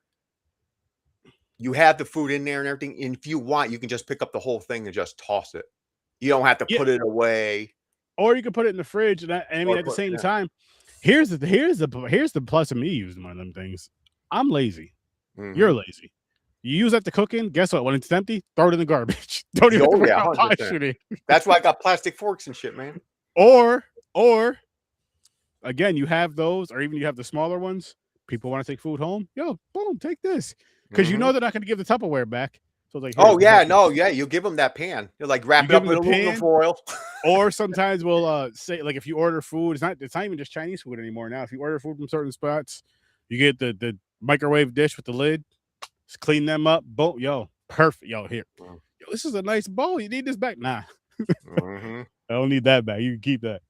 you have the food in there and everything. And if you want, you can just pick up the whole thing and just toss it. You don't have to Yeah. put it away. Or you could put it in the fridge, and I mean, Or at the put same yeah. time, here's the plus of me using one of them things. I'm lazy. You're Mhm. lazy. You use that to cook in. Guess what? When it's empty, throw it in the garbage. Don't even Oh, worry yeah, about 100%. washing it. That's why I got plastic forks and shit, man. Or again, you have those, or even you have the smaller ones. People want to take food home. Yo, boom, take this because you know Mhm. they're not going to give the Tupperware back. So it's like, here, Oh, let me help yeah. you. No, yeah. You give them that pan. You're like, You wrap it give up them in the aluminum pan, foil. or sometimes we'll say like if you order food, it's not even just Chinese food anymore. Now, if you order food from certain spots, you get the microwave dish with the lid. Just clean them up. Boom, yo, perfect. Yo, here. Mm. Yo, this is a nice bowl. You need this back? Nah, Mhm. I don't need that back. You can keep that.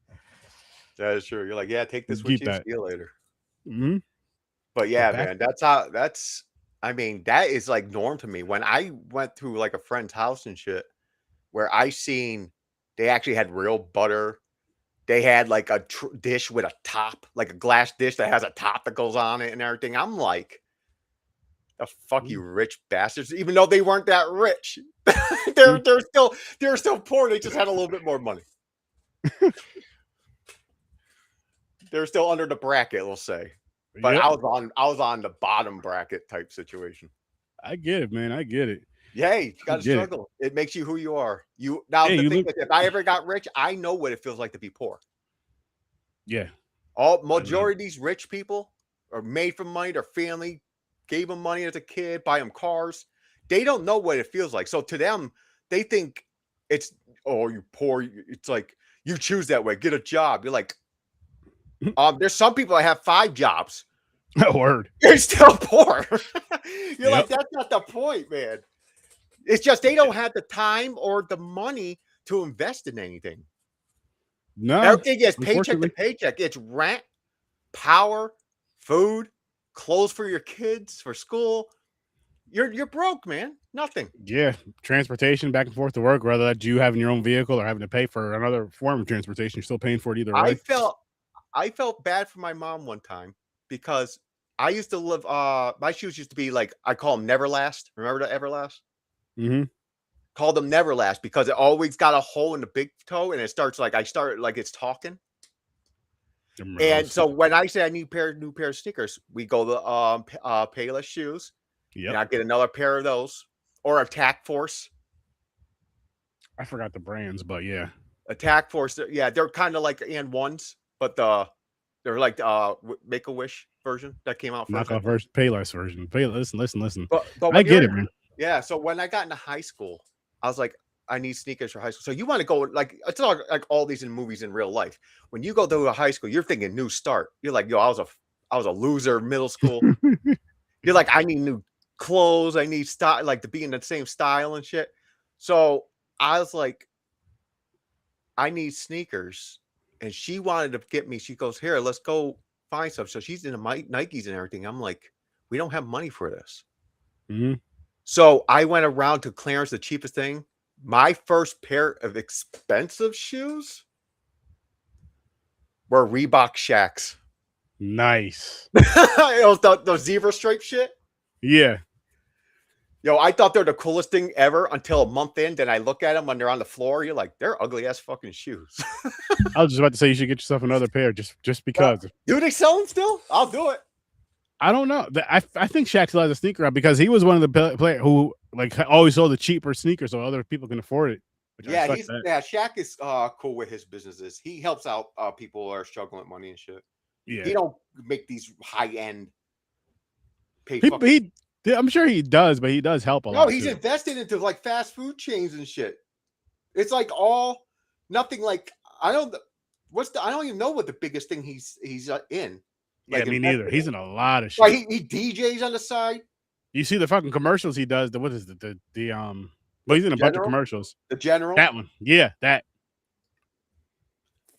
That is true. You're like, yeah, take You this can with keep you. that. See you later. Mm-hmm. But But yeah, back. man, I mean, that is like norm to me. When I went through like a friend's house and shit, where I seen they actually had real butter. They had like a dish with a top, like a glass dish that has a top that goes on it and everything. I'm like, the fuck you rich bastards, even though they weren't that rich. Mm-hmm. they're still poor. They just had a little bit more money. They're still under the bracket, we'll say. But Yep. I was on the bottom bracket type situation. I get it, man. I get it. Yay, you I got to get it. struggle. It makes you who you are. You now Yeah, the you thing look. is, if I ever got rich, I know what it feels like to be poor. Yeah. All I know. majority of these rich people are made from money. Their family gave them money as a kid, buy them cars. They don't know what it feels like. So to them, they think it's oh, you poor. It's like you choose that way. Get a job. You're like, there's some people that have 5 jobs. Word. You're still poor. You're like, Yep. that's not the point, man. It's just they don't have the time or the money to invest in anything. No, Everything is paycheck to unfortunately. paycheck. It's rent, power, food, clothes for your kids for school. You're broke, man. Nothing. Yeah, transportation back and forth to work, whether that's you having your own vehicle or having to pay for another form of transportation, you're still paying for it either I way. felt I felt bad for my mom one time because I used to live my shoes used to be like I call them Neverlast. Remember the Everlast? Mm-hmm. Called them Neverlast because it always got a hole in the big toe and it starts like I start like it's talking. And so when I say I need new pair of sneakers, we go to Payless shoes, Yep. and I get another pair of those or Attack Force. I forgot the brands, but yeah. Attack Force, yeah, they're kind of like and ones, but they're like Make a Wish version that came out first. Knockoff version, Payless version. Listen. But I when you're get in, it, man. yeah, so when I got into high school, I was like, I need sneakers for high school. So you want to go like it's not like all these in movies in real life. When you go to a high school, you're thinking new start. You're like, yo, I was a loser in middle school. You're like, I need new clothes. I need style, like to be in the same style and shit. So I was like, I need sneakers. And she wanted to get me. She goes, here, let's go find some. So she's into my Nikes and everything. I'm like, we don't have money for this. Mm-hmm. So I went around to clearance, the cheapest thing. My first pair of expensive shoes were Reebok Shacks. Nice. It was the zebra stripe shit. Yeah. Yo, I thought they're the coolest thing ever until a month in. Then I look at them when they're on the floor. You're like, they're ugly ass fucking shoes. I was just about to say you should get yourself another pair just because. Do they sell them still? I'll do it. I don't know. I think Shaq still has a sneaker out because he was one of the players who like always sold the cheaper sneakers so other people can afford it. Yeah, Shaq is cool with his businesses. He helps out people who are struggling with money and shit. Yeah, he don't make these high end. I'm sure he does, but he does help a lot. No, he's invested into like fast food chains and shit. It's like all nothing. Like I don't even know what the biggest thing he's in. Like, yeah, me neither. He's in a lot of shit. Like he DJs on the side. You see the fucking commercials he does. What is the well, he's in a bunch of commercials. The General. That one. Yeah, that.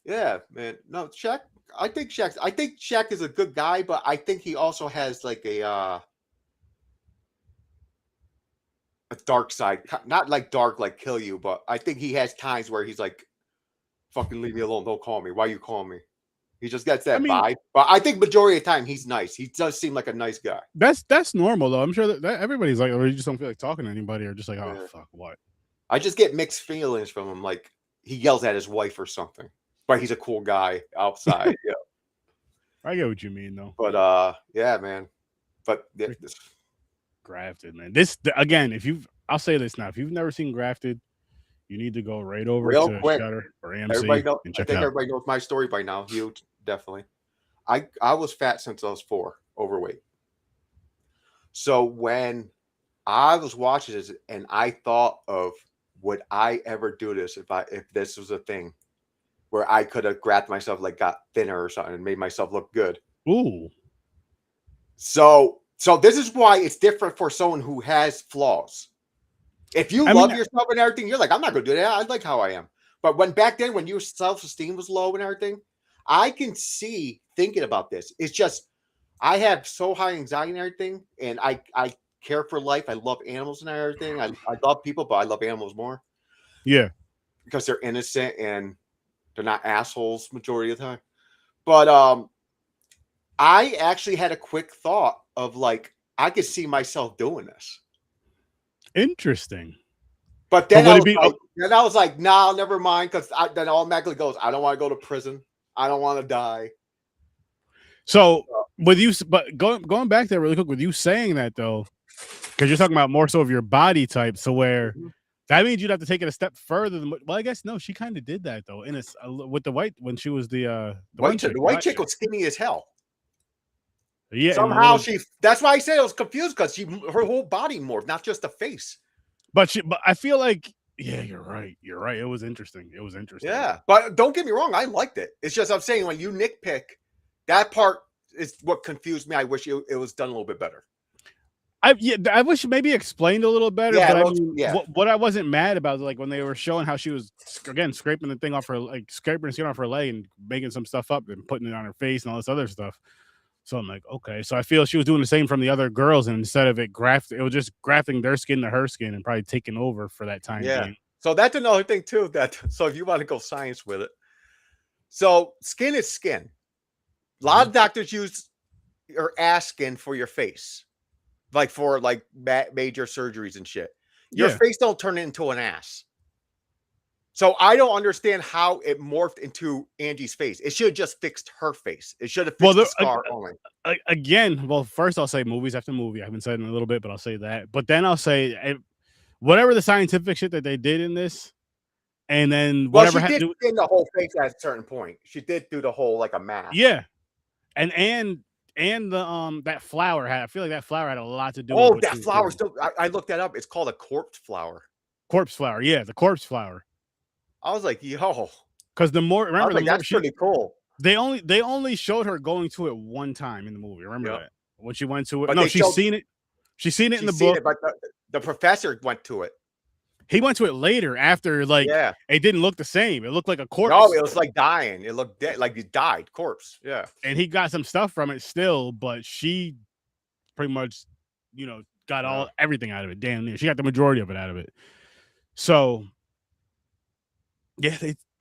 Yeah, man. No, Shaq. I think Shaq is a good guy, but I think he also has like a dark side. Not like dark, like kill you, but I think he has times where he's like, fucking leave me alone. Don't call me. Why you call me? He just gets that vibe. But I think majority of the time he's nice. He does seem like a nice guy. That's normal though. I'm sure that everybody's like, or you just don't feel like talking to anybody, or just like, oh fuck, what? I just get mixed feelings from him. Like he yells at his wife or something, but he's a cool guy outside. Yeah, I get what you mean though. But yeah, man. But Grafted, man. This again, I'll say this now. If you've never seen Grafted, you need to go right over to Shutter or AMC and check it out. Everybody knows my story by now. Huge, definitely. I was fat since I was 4, overweight. So when I was watching this and I thought of, would I ever do this if this was a thing where I could have grabbed myself, like got thinner or something and made myself look good. Ooh. So this is why it's different for someone who has flaws. If you love yourself and everything, you're like, I'm not going to do that. I like how I am. But back then, when your self-esteem was low and everything, I can see thinking about this. It's just, I have so high anxiety and everything. And I care for life. I love animals and everything. I love people, but I love animals more. Yeah. Because they're innocent and they're not assholes majority of the time. But I actually had a quick thought of like, I could see myself doing this. Interesting. But then I was like, nah, never mind. Because then automatically goes, I don't want to go to prison. I don't want to die. So with you, but going back there really quick, with you saying that though, because you're talking about more so of your body type, so where that means you'd have to take it a step further than. Well, I guess no, she kind of did that though. With the white when she was the white chick was skinny as hell. Yeah, somehow that's why I said I was confused because her whole body morphed, not just the face. But I feel like, yeah, you're right. It was interesting. Yeah, but don't get me wrong, I liked it. It's just I'm saying when you nitpick, that part is what confused me. I wish it was done a little bit better. I wish maybe explained a little better. Yeah, but what I wasn't mad about is like when they were showing how she was again scraping the thing off her, like scraping the skin off her leg and making some stuff up and putting it on her face and all this other stuff. So I'm like, okay. So I feel she was doing the same from the other girls, and instead of it was just grafting their skin to her skin and probably taking over for that time. Yeah. So that's another thing too. So if you want to go science with it, so skin is skin. A lot of doctors use your ass skin for your face, like for like major surgeries and shit. Your face don't turn into an ass. So I don't understand how it morphed into Angie's face. It should have just fixed her face. It should have fixed the scar only. Again, well, first I'll say movies after movie. I haven't said in a little bit, but I'll say that. But then I'll say whatever the scientific shit that they did in this, and then whatever she did in the whole face at a certain point. She did do the whole like a mask. Yeah, and the that flower I feel like that flower had a lot to do. Oh, that flower still. I looked that up. It's called a corpse flower. Corpse flower, yeah, the corpse flower. I was like, yo, because the more remember that's pretty cool. They only showed her going to it one time in the movie. Remember Yep. that when she went to it? But No, they she's showed seen it. She's seen it in the she's seen book. it, but the professor went to it. He went to it later after Yeah. it didn't look the same. It looked like a No, corpse. it was like dying. It looked dead, like he died, corpse. Yeah. And he got some stuff from it still, but she pretty much, got Yeah. everything out of it. Damn near. She got the majority of it out of it. So yeah,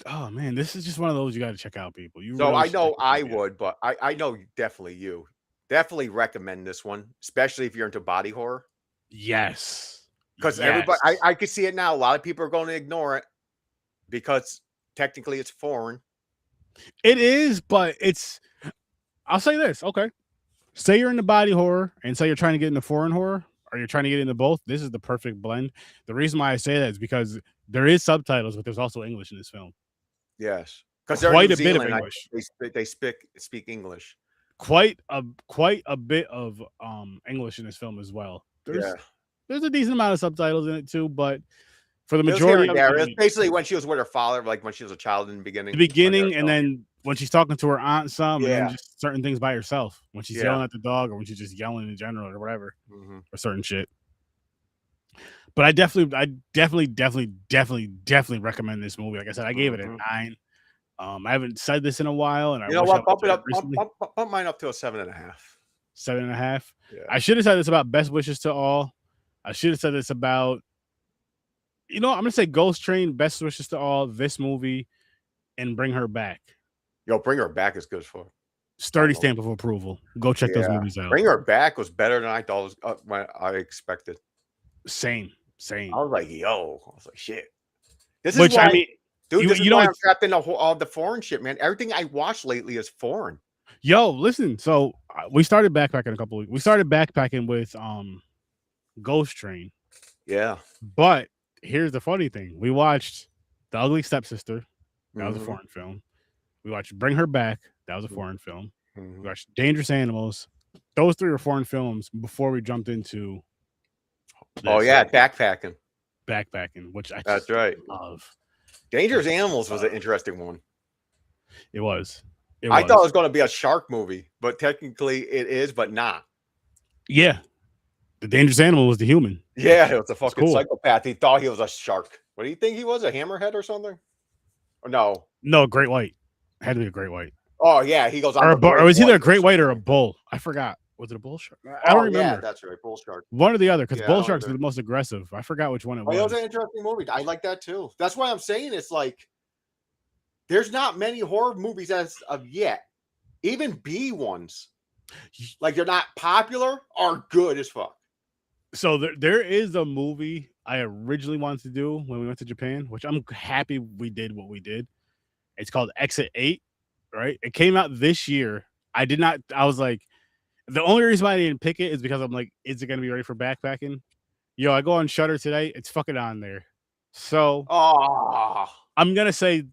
oh man, this is just one of those you got to check out, people. You So really I should check know this I movie out. would, but I know definitely you. Definitely recommend this one, especially if you're into body horror. Yes. Because everybody, I could see it now. A lot of people are going to ignore it because technically it's foreign. It is, but I'll say this. Okay. Say you're into body horror and say you're trying to get into foreign horror or you're trying to get into both. This is the perfect blend. The reason why I say that is because there is subtitles, but there's also English in this film. Yes. Because they're in Quite New a bit of Zealand. English. They speak English. Quite a bit of English in this film as well. Yeah. There's a decent amount of subtitles in it too, but for the It was here majority and of there. it, It's basically when she was with her father, like when she was a child in the beginning. and then when she's talking to her aunt some, and then Yeah. just certain things by herself. When she's Yeah. yelling at the dog, or when she's just yelling in general, or whatever, Mhm. or certain shit. But I definitely recommend this movie. Like I said, I gave it a 9. I haven't said this in a while, and I You know wish I what? Bump it would've up. recently. Bump mine up to a 7.5. 7.5. Yeah. I should have said this about Best Wishes to All. I should have said this about, I'm gonna say Ghost Train, Best Wishes to All, this movie, and Bring Her Back. Yo, Bring Her Back is good as fuck. Sturdy stamp of approval. Go check those movies out. Bring Her Back was better than I thought it was, when I expected. Same. I was like, yo. I was like, shit. This Which is why, I mean, dude. This is why I'm trapped in all the foreign shit, man. Everything I watched lately is foreign. Yo, listen. So we started backpacking a couple weeks. We started backpacking with Ghost Train. Yeah. But here's the funny thing: we watched The Ugly Stepsister. That was a foreign film. We watched Bring Her Back. That was a foreign film. We watched Dangerous Animals. Those 3 were foreign films before we jumped into. Oh yeah, backpacking, which I that's right. love. Dangerous Animals was an interesting one. It was. I thought it was going to be a shark movie, but technically it is, but not. Yeah, the dangerous animal was the human. Yeah, it was a fucking psychopath. He thought he was a shark. What do you think he was? A hammerhead or something? Or no? No, great white. It had to be a great white. Oh yeah, he goes. Or it was either a great white or a bull. I forgot. Was it a bull shark? I don't remember. Yeah, that's right, bull shark. One or the other, because bull sharks are the most aggressive. I forgot which one it was. It was an interesting movie. I like that too. That's why I'm saying it's like there's not many horror movies as of yet. Even B ones, like they're not popular, are good as fuck. So there is a movie I originally wanted to do when we went to Japan, which I'm happy we did what we did. It's called Exit 8, right? It came out this year. I was like, the only reason why I didn't pick it is because I'm like, is it going to be ready for backpacking? Yo, I go on Shudder today. It's fucking on there. So I'm going to say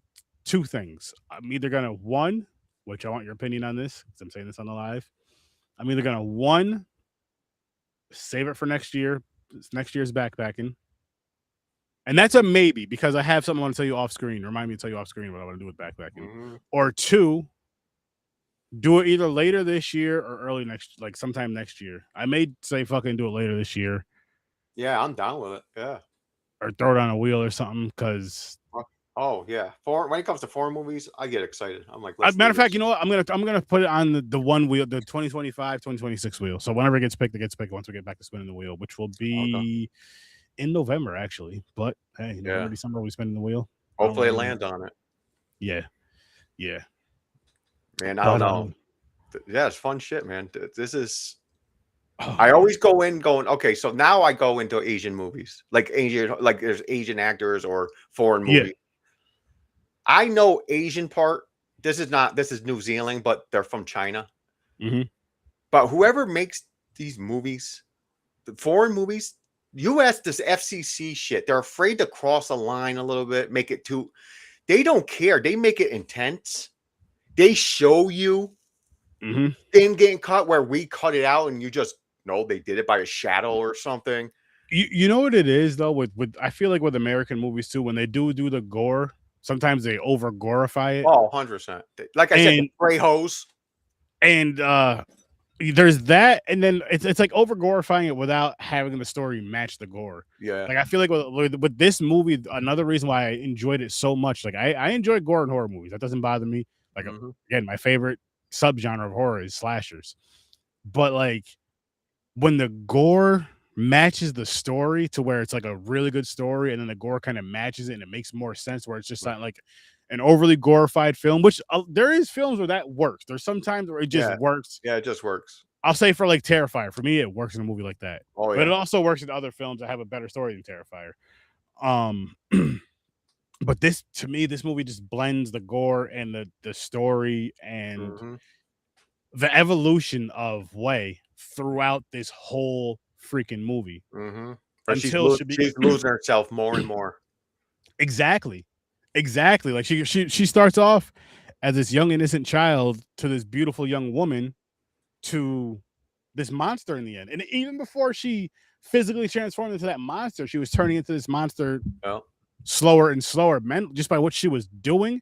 2 things. I'm either going to, 1, which I want your opinion on this, because I'm saying this on the live. I'm either going to, 1, save it for next year. It's next year's backpacking. And that's a maybe, because I have something I want to tell you off screen. Remind me to tell you off screen what I want to do with backpacking. Or 2, do it either later this year or early sometime next year. I may say fucking do it later this year. Yeah, I'm down with it. Yeah. Or throw it on a wheel or something, because. Oh yeah, when it comes to foreign movies, I get excited. I'm like, matter of fact, you know what? I'm gonna put it on the one wheel, the 2025, 2026 wheel. So whenever it gets picked, it gets picked. Once we get back to spinning the wheel, which will be in November, actually. But hey, November, December, we spinning the wheel. Hopefully, it lands on it. Yeah. Man, I don't know. Yeah, it's fun shit, man. This is. I always go in going, okay, so now I go into Asian movies, like there's Asian actors or foreign movies. Yeah. I know Asian part. This is New Zealand, but they're from China. But whoever makes these movies, the foreign movies, US, this FCC shit, they're afraid to cross a line a little bit, make it too. They don't care. They make it intense. They show you them getting cut where we cut it out and you just know they did it by a shadow or something. You know what it is though with I feel like with American movies too, when they do the gore, Sometimes they over glorify it. Oh, 100%. Like I said, the And spray hose. and there's that, and then it's like over glorifying it without having the story match the gore. Yeah. Like I feel like with this movie, another reason why I enjoyed it so much, like I enjoy gore and horror movies. That doesn't bother me. Like again, my favorite subgenre of horror is slashers. But like when the gore matches the story to where it's like a really good story, and then the gore kind of matches it and it makes more sense, where it's just not like an overly glorified film, which there is films where that works. There's sometimes where it just works. Yeah, it just works. I'll say for like Terrifier, for me, it works in a movie like that. Oh, But it also works in other films that have a better story than Terrifier. But this, to me, this movie just blends the gore and the story and the evolution of Way throughout this whole freaking movie. Until she's losing herself more and more. Exactly. Like she starts off as this young innocent child to this beautiful young woman to this monster in the end. And even before she physically transformed into that monster, she was turning into this monster slower and slower, just by what she was doing.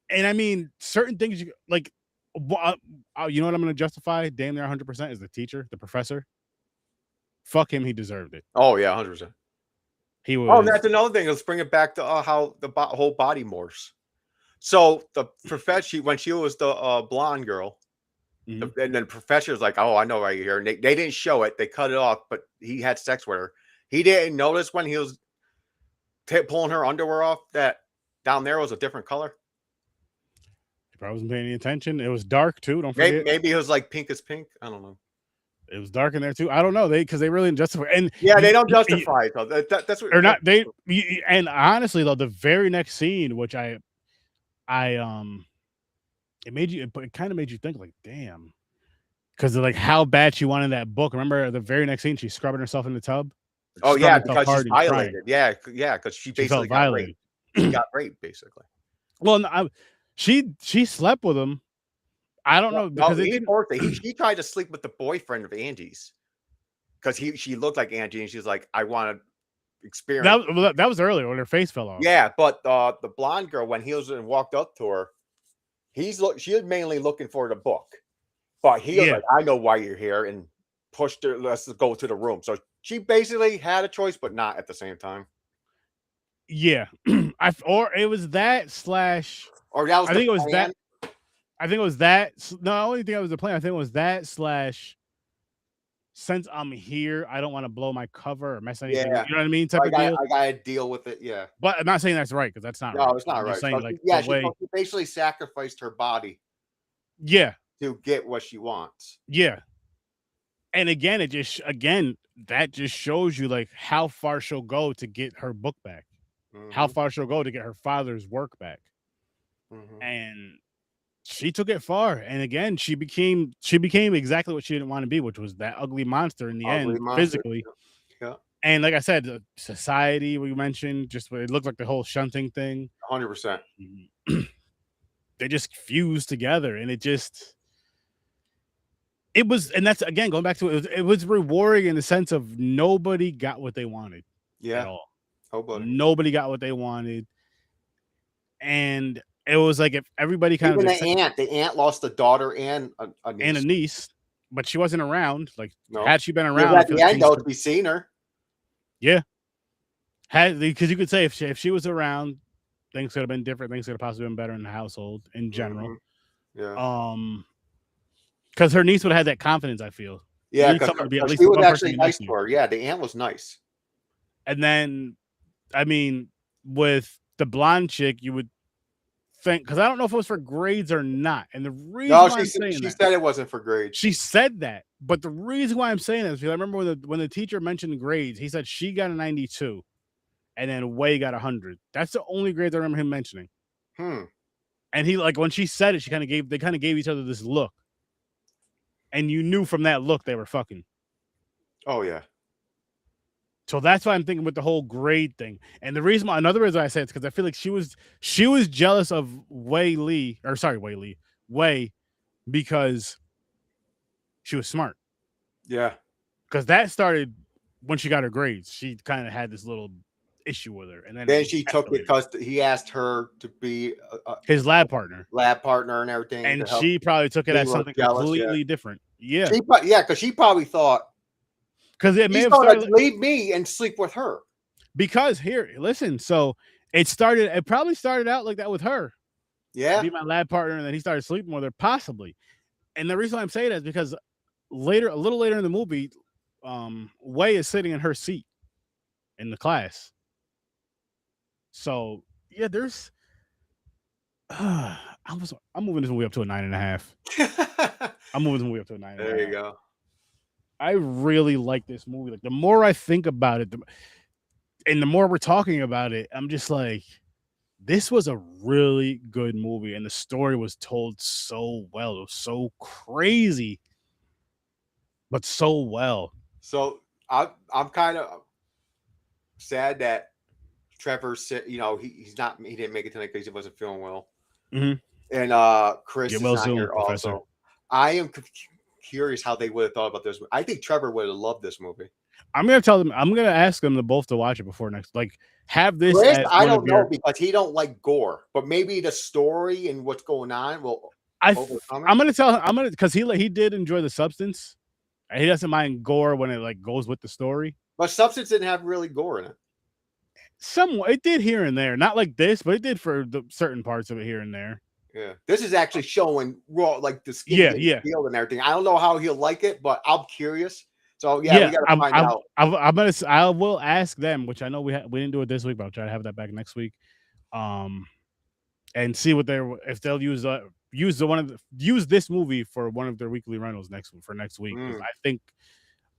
And I mean, certain things like, you know what I'm going to justify damn near 100% is the teacher, the professor. Fuck him, he deserved it. Oh yeah, 100%. He was. Oh, that's another thing. Let's bring it back to how the whole body morphs. So the professor, when she was the blonde girl, and then the professor's like, "Oh, I know right here." And they didn't show it; they cut it off. But he had sex with her. He didn't notice when he was pulling her underwear off that down there was a different color. He probably wasn't paying any attention. It was dark too. Don't forget. Maybe it was like pink as pink. I don't know. It was dark in there too. I don't know. Because they really didn't justify. And yeah, they don't justify it though. That's what. Or not. They and honestly though, the very next scene, which it kind of made you think like, damn, because of like how bad she wanted that book. Remember the very next scene, she's scrubbing herself in the tub. Oh yeah, because she's violated. Yeah, because she basically got violated. Raped. She got raped basically. Well, no, she slept with him. I don't know because she tried to sleep with the boyfriend of Angie's because she looked like Angie and she's like, I want to experience. That was earlier when her face fell off. Yeah, but the blonde girl, when he was and walked up to her, she was mainly looking for the book, but he was like, I know why you're here, and pushed her. Let's go to the room. So she basically had a choice, but not at the same time. Yeah, or it was that slash. Or that was I think it was that. I think it was that. No, I only think it was the plan. I think it was that slash. Since I'm here, I don't want to blow my cover or mess anything. You know what I mean? Type of deal. I gotta deal with it. Yeah, but I'm not saying that's right because that's not. No, right. It's not I'm right. Saying, so like, she basically sacrificed her body. Yeah. To get what she wants. Yeah. And again, that just shows you like how far she'll go to get her book back, how far she'll go to get her father's work back, and she took it far. And again, she became exactly what she didn't want to be, which was that ugly monster in the end, physically. Yeah. And like I said, the society we mentioned, just it looked like the whole shunting thing. 100%. They just fused together, and it was, and that's again going back to it was rewarding in the sense of nobody got what they wanted. Yeah. At all. Nobody got what they wanted. And it was like if everybody kind of the aunt lost a daughter and a niece. And a niece, but she wasn't around. Like had she been around, at the end though, we seen her. Yeah. Because you could say if she was around, things could have been different. Things could have possibly been better in the household in general. Yeah. Because her niece would have had that confidence, I feel. Yeah, because she was actually nice to her. Yeah, the aunt was nice. And then, I mean, with the blonde chick, you would think, because I don't know if it was for grades or not. And the reason she said it wasn't for grades. She said that. But the reason why I'm saying that is because I remember when the teacher mentioned grades, he said she got a 92 and then Way got 100. That's the only grades I remember him mentioning. And he, like, when she said it, they kind of gave each other this look. And you knew from that look they were fucking. Oh, yeah. So that's why I'm thinking with the whole grade thing. And another reason I say it's because I feel like she was jealous of Way because she was smart. Yeah. Because that started when she got her grades. She kind of had this little issue with her, and then Then it she took it escalated. because he asked her to be a His lab partner, lab partner and everything to and help. she probably took it He as was something jealous. Yeah, completely different. Yeah, yeah, because she probably thought because it may he's have gonna started leave me and sleep with her. because here, listen. So it started. It probably started out like that with her, Yeah. be my lab partner, and then he started sleeping with her, possibly. And the reason why I'm saying that is because later, a little later in the movie, Wei is sitting in her seat in the class. So yeah, there's. I'm moving this movie up to a 9.5. I'm moving this movie up to a nine and a There you half. go. I really like this movie. Like the more I think about it, and the more we're talking about it, I'm just like, this was a really good movie, and the story was told so well. It was so crazy, but so well. So I'm kind of sad that Trevor said, he's not, he didn't make it tonight because he wasn't feeling well, Mhm. and Chris Get is well not soon, here Professor. also. I am curious how they would have thought about this. I think Trevor would have loved this movie. I'm gonna tell them. I'm gonna ask them to both to watch it before next. Like, have this Chris, as I one of don't know your. because he don't like gore, but maybe the story and what's going on will overcome it. I'm gonna tell him. I'm gonna because he did enjoy The Substance. And he doesn't mind gore when it like goes with the story. But Substance didn't have really gore in it. Somewhat, it did here and there, not like this, but it did for the certain parts of it here and there. Yeah, this is actually showing raw, like the skin Yeah, getting yeah, peeled and everything. I don't know how he'll like it, but I'm curious. So yeah, we yeah. got to I'm, find I'm, out. I'm gonna. I will ask them, which I know we didn't do it this week, but I'll try to have that back next week. Um, and see what they're if they'll use this movie for one of their weekly rentals next week because Mm,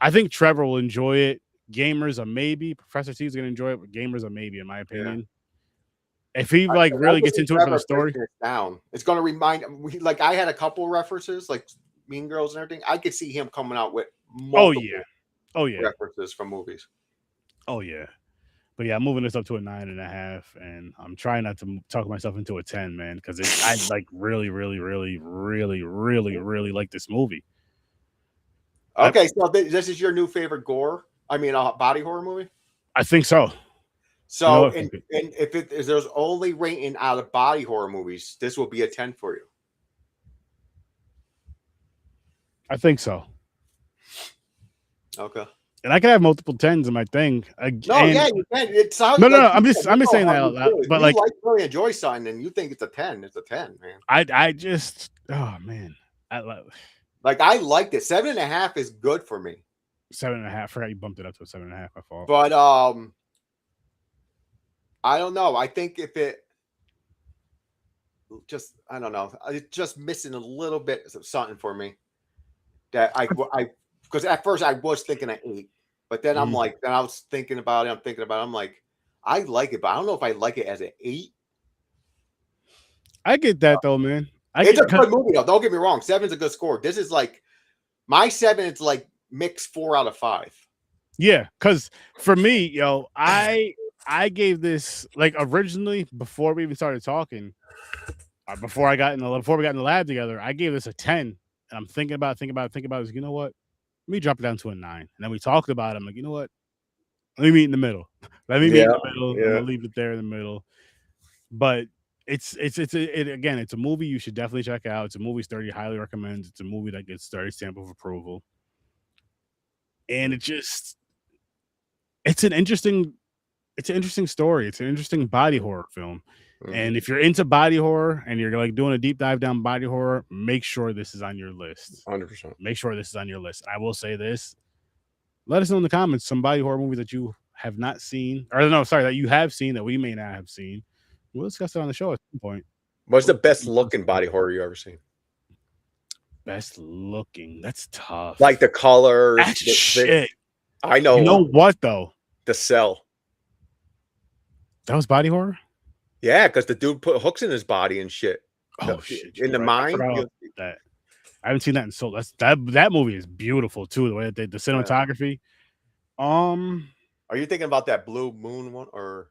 I think Trevor will enjoy it. Gamers a maybe. Professor T is gonna enjoy it, but gamers a maybe in my yeah. opinion. If he like 'Cause I really can gets see into it for the Trevor story, breaking it down. It's going to remind like I had a couple references, like Mean Girls and everything. I could see him coming out with oh yeah, multiple oh yeah, references from movies. oh yeah. But yeah, I'm moving this up to a 9.5, and I'm trying not to talk myself into a 10, man, because I like really, really, really, really, really, really like this movie. I Okay, so this is your new favorite gore. I mean, body horror movie. I think so. You know So, what? and Fuck it. and if it is there's only rating out of body horror movies, this will be a 10 for you. I think so. Okay. And I could have multiple 10s in my thing. No, And yeah, you can. It's how no, no, like no. you said, we I'm just know saying how that out you loud. feel. If But you like, like really enjoy something and you think it's a 10, it's a 10, man. I just, oh man, I love Like I liked it. 7.5 is good for me. 7.5. Forgot you bumped it up to a 7.5. My fault. But I don't know. I think if it just I don't know. It's just missing a little bit of something for me. That I because at first I was thinking an 8, but then I'm Mhm. like, then I was thinking about it. I'm thinking about it. I'm like, I like it, but I don't know if I like it as an 8. I get that though, man. I It's get a because good movie though. Don't get me wrong. 7's a good score. This is like my 7. It's like mixed 4 out of 5. yeah, because for me, yo, I gave this like originally before we even started talking, before we got in the lab together, I gave this a 10. And I'm thinking about it. You know what? Let me drop it down to a 9. And then we talked about it. I'm like, you know what? Let me meet in the middle. Let me meet in Yeah, the middle. I'm yeah, gonna leave it there in the middle. But again, it's a movie you should definitely check out. It's a movie Sturdy highly recommends. It's a movie that gets Sturdy stamp of approval. And it's an interesting it's an interesting story. It's an interesting body horror film. hmm, And if you're into body horror and you're like doing a deep dive down body horror, make sure this is on your list. 100%. Make sure this is on your list. I will say this. Let us know in the comments some body horror movies that you have not seen, or no, sorry, that you have seen that we may not have seen. We'll discuss it on the show at some point. What's the best looking body horror you ever seen? Best looking. That's tough. Like the colors. That's shit. I You know know what though? The Cell. That was body horror. Yeah, because the dude put hooks in his body and shit. Oh shit! In You're the right. I mine. forgot about that. I haven't seen that in so. That movie is beautiful too. The way that the Yeah. cinematography. Um, Are you thinking about that Blue Moon one or?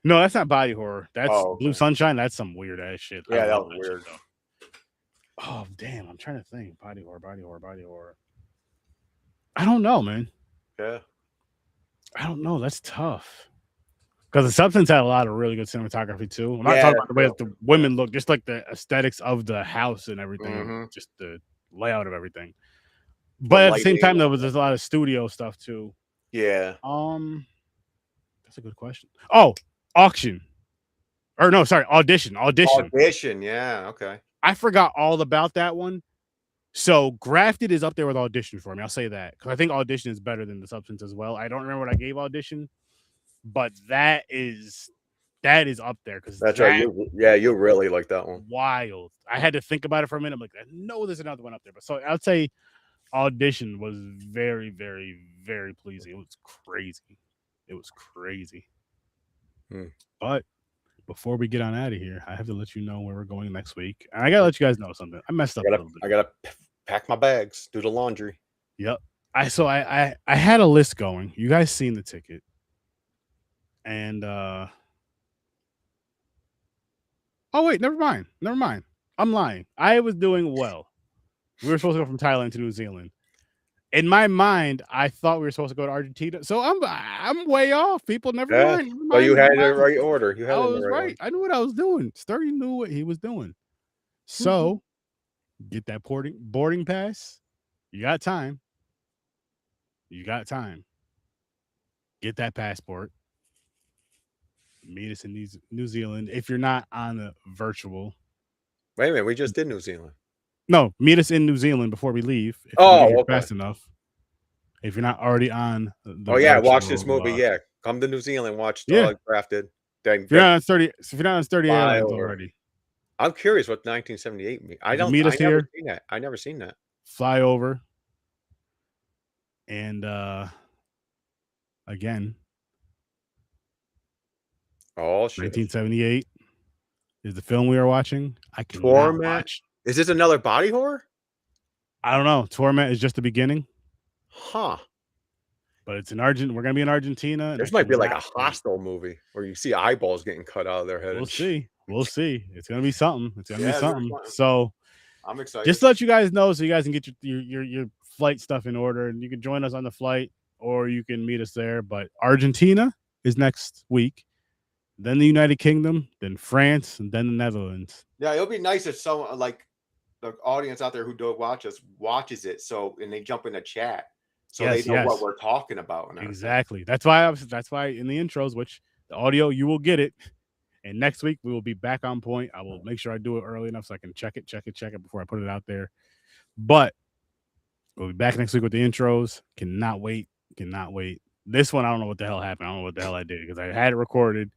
no, that's not body horror. That's Oh, Blue okay. Sunshine. That's some weird ass shit. I Yeah, that love was that shit weird. though. Oh damn! I'm trying to think. Body horror. Body horror. Body horror. I don't know, man. Yeah. I don't know. That's tough. Because the Substance had a lot of really good cinematography too. I'm not talking about the way that the women look, just like the aesthetics of the house and everything, just the layout of everything. But at the same time, there's a lot of studio stuff too. Yeah. That's a good question. Oh, auction. Or no, sorry, audition. Audition, yeah, okay. I forgot all about that one. So Grafted is up there with Audition for me. I'll say that because I think Audition is better than the Substance as well. I don't remember what I gave Audition, but that is up there because that's right. You really like that one. Wild. I had to think about it for a minute. I'm like, I know there's another one up there, but so I'd say Audition was very, very, very pleasing. It was crazy. But before we get on out of here, I have to let you know where we're going next week. And I gotta let you guys know something. I messed up a little bit. I gotta pack my bags, do the laundry. Yep. I had a list going. You guys seen the ticket. And oh wait, never mind. I'm lying. I was doing well. We were supposed to go from Thailand to New Zealand. In my mind, I thought we were supposed to go to Argentina. So I'm way off. People never mind. So you had the right order. I was right. I knew what I was doing. Sturdy knew what he was doing. So get that boarding pass. You got time. Get that passport. Meet us in New Zealand. If you're not on the virtual. Wait a minute. We just did New Zealand. No, meet us in New Zealand before we leave. If okay. Fast enough. If you're not already on the watch this movie. Yeah. Come to New Zealand, watch Grafted. Then if you're not on 30 Airlines already. I'm curious what 1978 means. I never seen that. I never seen that. Fly over. And again. Oh shit. 1978 is the film we are watching. I cannot watch. Is this another body horror? I don't know. Torment is just the beginning. Huh. But it's in Argentina. We're gonna be in Argentina. This might be like a Hostel movie where you see eyeballs getting cut out of their head. We'll see. It's gonna be something. So I'm excited. Just to let you guys know, so you guys can get your flight stuff in order, and you can join us on the flight, or you can meet us there. But Argentina is next week, then the United Kingdom, then France, and then the Netherlands. Yeah, it'll be nice if someone like the audience out there who don't watch us watches it, and they jump in the chat. So they know what we're talking about. Exactly. That's why in the intros, which the audio, you will get it. And next week we will be back on point. I will make sure I do it early enough so I can check it before I put it out there. But we'll be back next week with the intros. Cannot wait. This one, I don't know what the hell happened. I don't know what the hell I did because I had it recorded,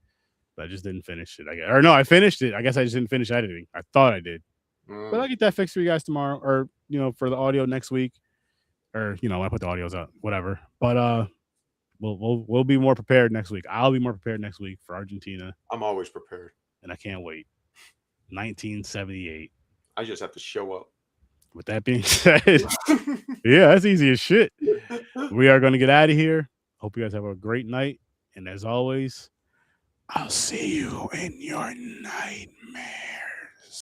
but I just didn't finish it. I finished it. I guess I just didn't finish editing. I thought I did. But I'll get that fixed for you guys tomorrow, or for the audio next week. Or when I put the audios out, whatever. But we'll be more prepared next week. I'll be more prepared next week for Argentina. I'm always prepared, and I can't wait. 1978. I just have to show up. With that being said, yeah, that's easy as shit. We are going to get out of here. Hope you guys have a great night, and as always, I'll see you in your nightmare.